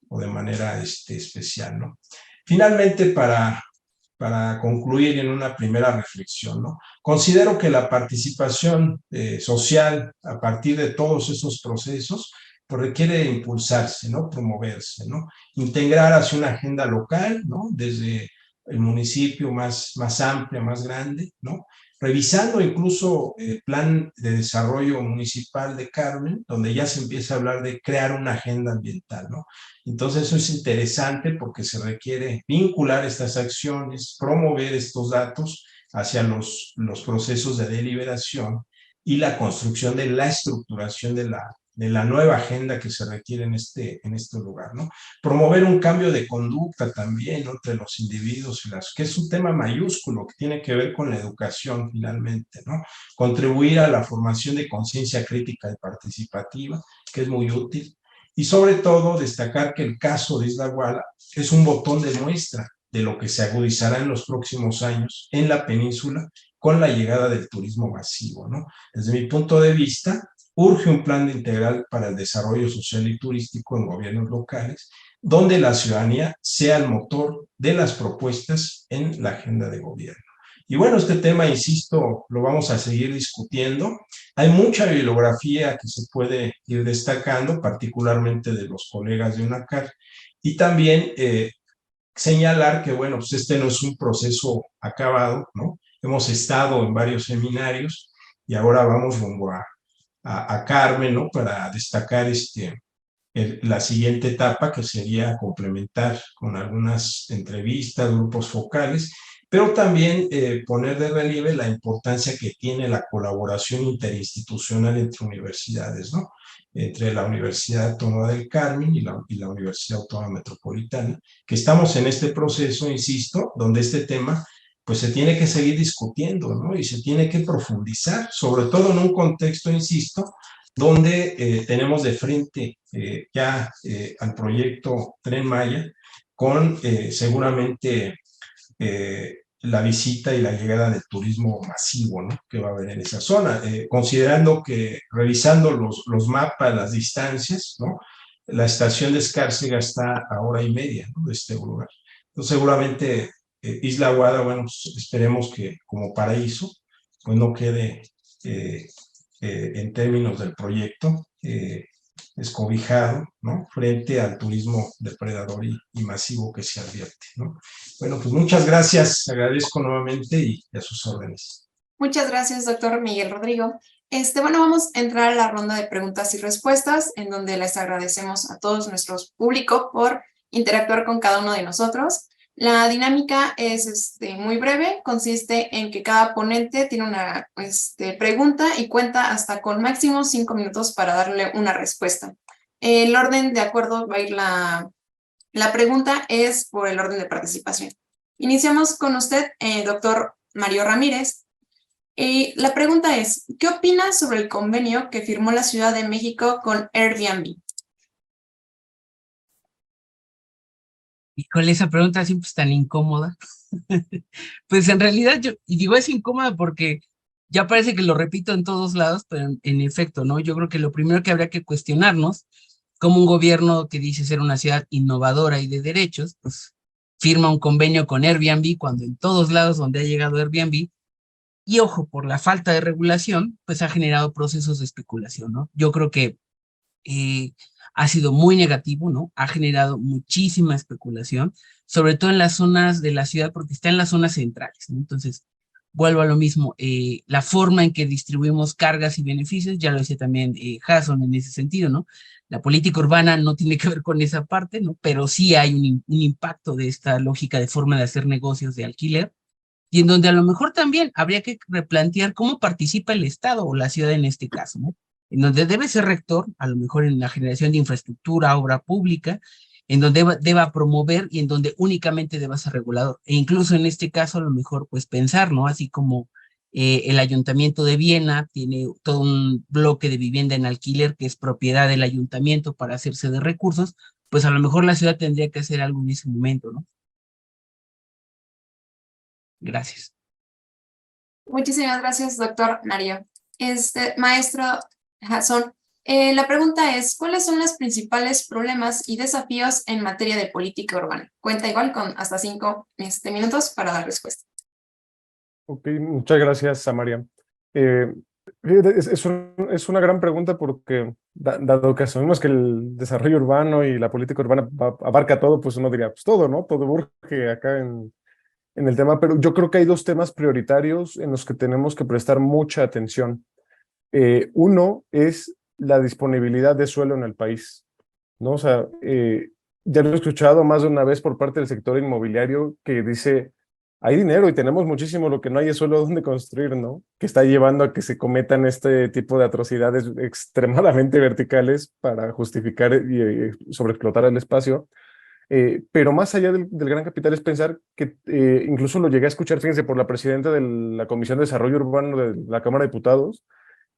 o de manera especial, ¿no? Finalmente, para concluir en una primera reflexión, ¿no? Considero que la participación social a partir de todos esos procesos pues requiere impulsarse, ¿no? Promoverse, ¿no? Integrar hacia una agenda local, ¿no? Desde el municipio más amplia, más grande, ¿no? Revisando incluso el plan de desarrollo municipal de Carmen, donde ya se empieza a hablar de crear una agenda ambiental, ¿no? Entonces eso es interesante porque se requiere vincular estas acciones, promover estos datos hacia los procesos de deliberación y la construcción de la estructuración de la nueva agenda que se requiere en este lugar, ¿no? Promover un cambio de conducta también, ¿no? Entre los individuos que es un tema mayúsculo que tiene que ver con la educación finalmente, ¿no? Contribuir a la formación de conciencia crítica y participativa, que es muy útil. Y sobre todo destacar que el caso de Isla Guala es un botón de muestra de lo que se agudizará en los próximos años en la península con la llegada del turismo masivo, ¿no? Desde mi punto de vista, urge un plan integral para el desarrollo social y turístico en gobiernos locales, donde la ciudadanía sea el motor de las propuestas en la agenda de gobierno. Y bueno, este tema, insisto, lo vamos a seguir discutiendo. Hay mucha bibliografía que se puede ir destacando, particularmente de los colegas de UNACAR, y también señalar que, bueno, pues este no es un proceso acabado, ¿no? Hemos estado en varios seminarios y ahora vamos rumbo a Carmen, ¿no? Para destacar la siguiente etapa, que sería complementar con algunas entrevistas, grupos focales, pero también poner de relieve la importancia que tiene la colaboración interinstitucional entre universidades, ¿no? Entre la Universidad Autónoma del Carmen y la Universidad Autónoma Metropolitana, que estamos en este proceso, insisto, donde este tema pues se tiene que seguir discutiendo, ¿no? Y se tiene que profundizar, sobre todo en un contexto, insisto, donde tenemos de frente ya al proyecto Tren Maya con seguramente la visita y la llegada del turismo masivo, ¿no? Que va a haber en esa zona, considerando que revisando los mapas, las distancias, ¿no? la estación de Escárcega está a 1:30, ¿no?, de este lugar. Entonces seguramente Isla Aguada, bueno, pues esperemos que como paraíso, pues no quede en términos del proyecto descobijado, ¿no?, frente al turismo depredador y masivo que se advierte, ¿no? Bueno, pues muchas gracias, agradezco nuevamente y a sus órdenes. Muchas gracias, doctor Miguel Rodrigo. Bueno, vamos a entrar a la ronda de preguntas y respuestas, en donde les agradecemos a todos nuestro público por interactuar con cada uno de nosotros. La dinámica es muy breve, consiste en que cada ponente tiene una pregunta y cuenta hasta con máximo 5 minutos para darle una respuesta. El orden de acuerdo va a ir la pregunta es por el orden de participación. Iniciamos con usted, doctor Mario Ramírez. La pregunta es, ¿qué opina sobre el convenio que firmó la Ciudad de México con Airbnb? Híjole, esa pregunta siempre es tan incómoda. Pues en realidad y digo es incómoda porque ya parece que lo repito en todos lados, pero en efecto, ¿no? Yo creo que lo primero que habría que cuestionarnos, como un gobierno que dice ser una ciudad innovadora y de derechos, pues firma un convenio con Airbnb cuando en todos lados donde ha llegado Airbnb, y ojo, por la falta de regulación, pues ha generado procesos de especulación, ¿no? Yo creo que ha sido muy negativo, ¿no? Ha generado muchísima especulación, sobre todo en las zonas de la ciudad, porque está en las zonas centrales, ¿no? Entonces, vuelvo a lo mismo, la forma en que distribuimos cargas y beneficios, ya lo decía también Jason en ese sentido, ¿no? La política urbana no tiene que ver con esa parte, ¿no? Pero sí hay un impacto de esta lógica de forma de hacer negocios de alquiler, y en donde a lo mejor también habría que replantear cómo participa el Estado o la ciudad en este caso, ¿no? En donde debe ser rector, a lo mejor en la generación de infraestructura, obra pública, en donde deba promover y en donde únicamente deba ser regulador. E incluso en este caso, a lo mejor, pues pensar, ¿no? Así como el Ayuntamiento de Viena tiene todo un bloque de vivienda en alquiler que es propiedad del ayuntamiento para hacerse de recursos, pues a lo mejor la ciudad tendría que hacer algo en ese momento, ¿no? Gracias. Muchísimas gracias, doctor Mario. Maestro Jason, la pregunta es, ¿cuáles son los principales problemas y desafíos en materia de política urbana? Cuenta igual con hasta 5 minutos para dar respuesta. Ok, muchas gracias, Samaria. Es una gran pregunta porque, dado que asumimos que el desarrollo urbano y la política urbana abarca todo, pues uno diría, pues todo, ¿no? Todo urge acá en el tema, pero yo creo que hay 2 temas prioritarios en los que tenemos que prestar mucha atención. Uno es la disponibilidad de suelo en el país, ¿no? O sea, ya lo he escuchado más de una vez por parte del sector inmobiliario que dice, hay dinero y tenemos muchísimo, lo que no hay es suelo donde construir, ¿no? Que está llevando a que se cometan este tipo de atrocidades extremadamente verticales para justificar y sobreexplotar el espacio. Pero más allá del gran capital es pensar que incluso lo llegué a escuchar, fíjense, por la presidenta de la Comisión de Desarrollo Urbano de la Cámara de Diputados,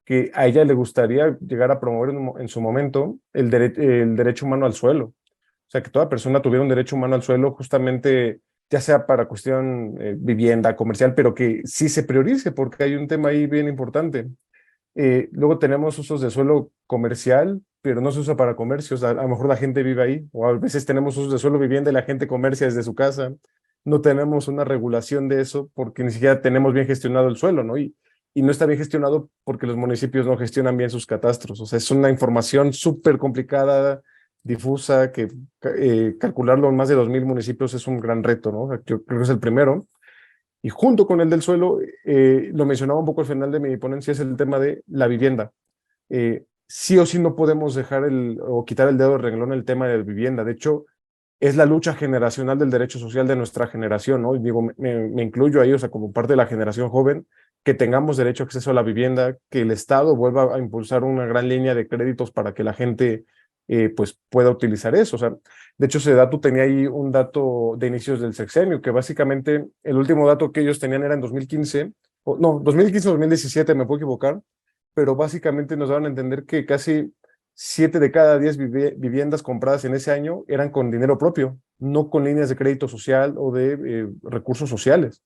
que a ella le gustaría llegar a promover en su momento el derecho humano al suelo. O sea, que toda persona tuviera un derecho humano al suelo justamente, ya sea para cuestión vivienda, comercial, pero que sí se priorice, porque hay un tema ahí bien importante. Luego tenemos usos de suelo comercial, pero no se usa para comercios. A lo mejor la gente vive ahí, o a veces tenemos usos de suelo vivienda y la gente comercia desde su casa. No tenemos una regulación de eso porque ni siquiera tenemos bien gestionado el suelo, ¿no? Y no está bien gestionado porque los municipios no gestionan bien sus catastros. O sea, es una información súper complicada, difusa, que calcularlo en más de 2,000 municipios es un gran reto, ¿no? Yo creo que es el primero. Y junto con el del suelo, lo mencionaba un poco al final de mi ponencia, es el tema de la vivienda. Sí o sí no podemos dejar o quitar el dedo del renglón el tema de la vivienda. De hecho, es la lucha generacional del derecho social de nuestra generación, ¿no? Y digo, me incluyo ahí, o sea, como parte de la generación joven, que tengamos derecho a acceso a la vivienda, que el Estado vuelva a impulsar una gran línea de créditos para que la gente pues pueda utilizar eso. O sea, de hecho, ese dato tenía ahí un dato de inicios del sexenio, que básicamente el último dato que ellos tenían era en 2015, no, 2015 o 2017, me puedo equivocar, pero básicamente nos daban a entender que casi 7 de cada 10 viviendas compradas en ese año eran con dinero propio, no con líneas de crédito social o de recursos sociales,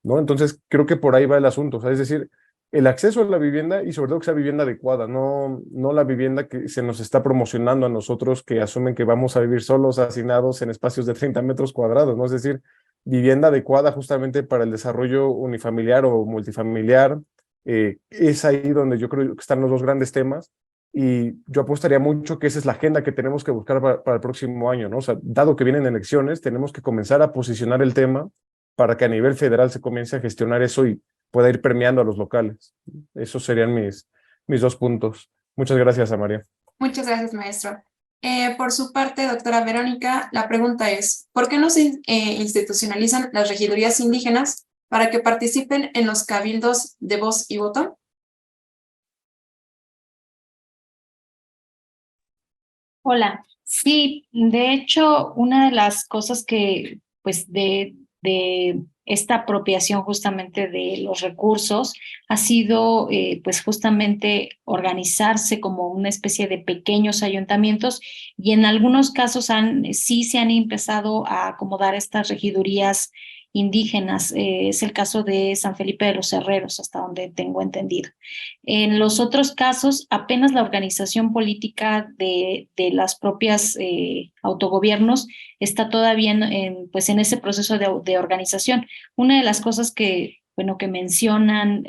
¿no? Entonces, creo que por ahí va el asunto. O sea, es decir, el acceso a la vivienda y sobre todo que sea vivienda adecuada, no la vivienda que se nos está promocionando a nosotros, que asumen que vamos a vivir solos, hacinados en espacios de 30 metros cuadrados, ¿no? Es decir, vivienda adecuada justamente para el desarrollo unifamiliar o multifamiliar. Es ahí donde yo creo que están los dos grandes temas, y yo apostaría mucho que esa es la agenda que tenemos que buscar para el próximo año, ¿no? O sea, dado que vienen elecciones, tenemos que comenzar a posicionar el tema para que a nivel federal se comience a gestionar eso y pueda ir permeando a los locales. Esos serían mis 2 puntos. Muchas gracias, María. Muchas gracias, maestro. Por su parte, doctora Verónica, la pregunta es, ¿por qué no se institucionalizan las regidurías indígenas para que participen en los cabildos de voz y voto? Hola, sí, de hecho, una de las cosas que, pues, de esta apropiación justamente de los recursos ha sido, pues, justamente organizarse como una especie de pequeños ayuntamientos, y en algunos casos sí se han empezado a acomodar estas regidurías indígenas. Es el caso de San Felipe de los Herreros, hasta donde tengo entendido. En los otros casos, apenas la organización política de las propias autogobiernos está todavía pues en ese proceso de organización. Una de las cosas que, bueno, que mencionan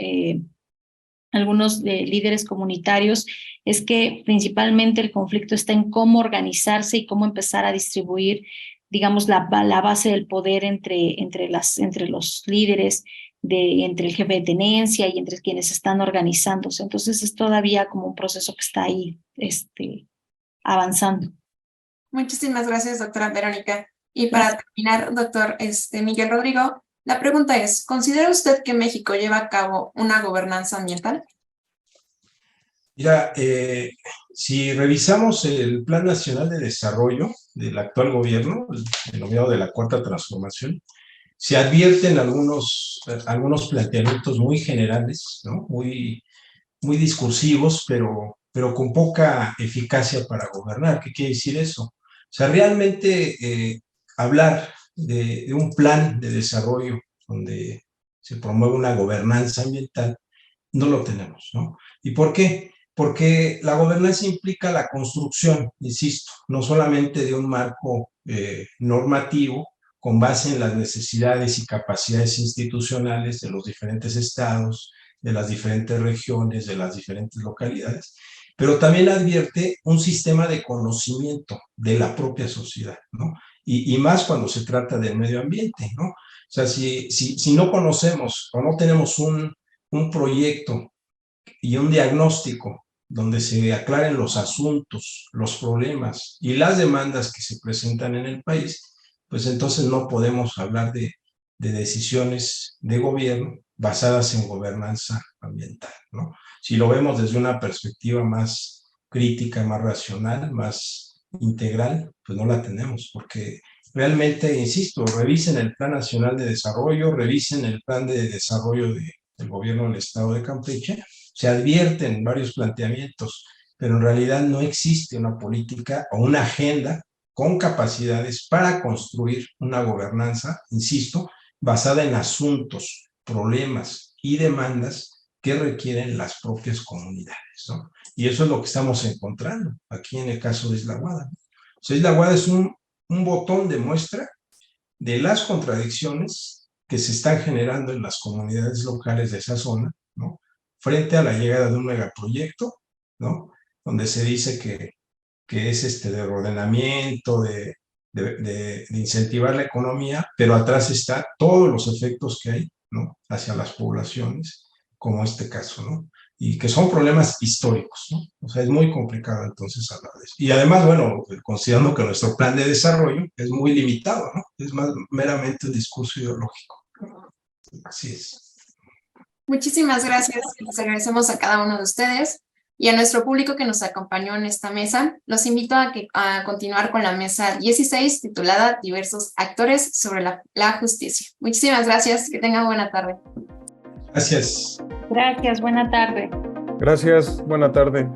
algunos líderes comunitarios es que principalmente el conflicto está en cómo organizarse y cómo empezar a distribuir, digamos, la base del poder entre los líderes, entre el jefe de tenencia y entre quienes están organizándose. Entonces es todavía como un proceso que está ahí avanzando. Muchísimas gracias, doctora Verónica. Y para terminar, doctor Miguel Rodrigo, la pregunta es, ¿considera usted que México lleva a cabo una gobernanza ambiental? Mira, si revisamos el Plan Nacional de Desarrollo del actual gobierno, el denominado de la Cuarta Transformación, se advierten algunos planteamientos muy generales, ¿no? Muy discursivos, pero con poca eficacia para gobernar. ¿Qué quiere decir eso? O sea, realmente hablar de un plan de desarrollo donde se promueve una gobernanza ambiental, no lo tenemos, ¿no? ¿Y por qué? Porque la gobernanza implica la construcción, insisto, no solamente de un marco normativo con base en las necesidades y capacidades institucionales de los diferentes estados, de las diferentes regiones, de las diferentes localidades, pero también advierte un sistema de conocimiento de la propia sociedad, ¿no? Y más cuando se trata del medio ambiente, ¿no? O sea, si no conocemos o no tenemos un proyecto y un diagnóstico donde se aclaren los asuntos, los problemas y las demandas que se presentan en el país, pues entonces no podemos hablar de decisiones de gobierno basadas en gobernanza ambiental, ¿no? Si lo vemos desde una perspectiva más crítica, más racional, más integral, pues no la tenemos, porque realmente, insisto, revisen el Plan Nacional de Desarrollo, revisen el Plan de Desarrollo del Gobierno del Estado de Campeche, se advierten varios planteamientos, pero en realidad no existe una política o una agenda con capacidades para construir una gobernanza, insisto, basada en asuntos, problemas y demandas que requieren las propias comunidades, ¿no? Y eso es lo que estamos encontrando aquí en el caso de Isla Guada. O sea, Isla Guada es un botón de muestra de las contradicciones que se están generando en las comunidades locales de esa zona, ¿no? Frente a la llegada de un megaproyecto, ¿no? Donde se dice que es de ordenamiento, de incentivar la economía, pero atrás está todos los efectos que hay, ¿no? Hacia las poblaciones, como este caso, ¿no? Y que son problemas históricos, ¿no? O sea, es muy complicado entonces hablar de eso. Y además, bueno, considerando que nuestro plan de desarrollo es muy limitado, ¿no? Es más meramente un discurso ideológico. Así es. Muchísimas gracias. Les agradecemos a cada uno de ustedes y a nuestro público que nos acompañó en esta mesa. Los invito a continuar con la mesa 16 titulada Diversos actores sobre la justicia. Muchísimas gracias. Que tengan buena tarde. Gracias. Gracias, buena tarde. Gracias, buena tarde.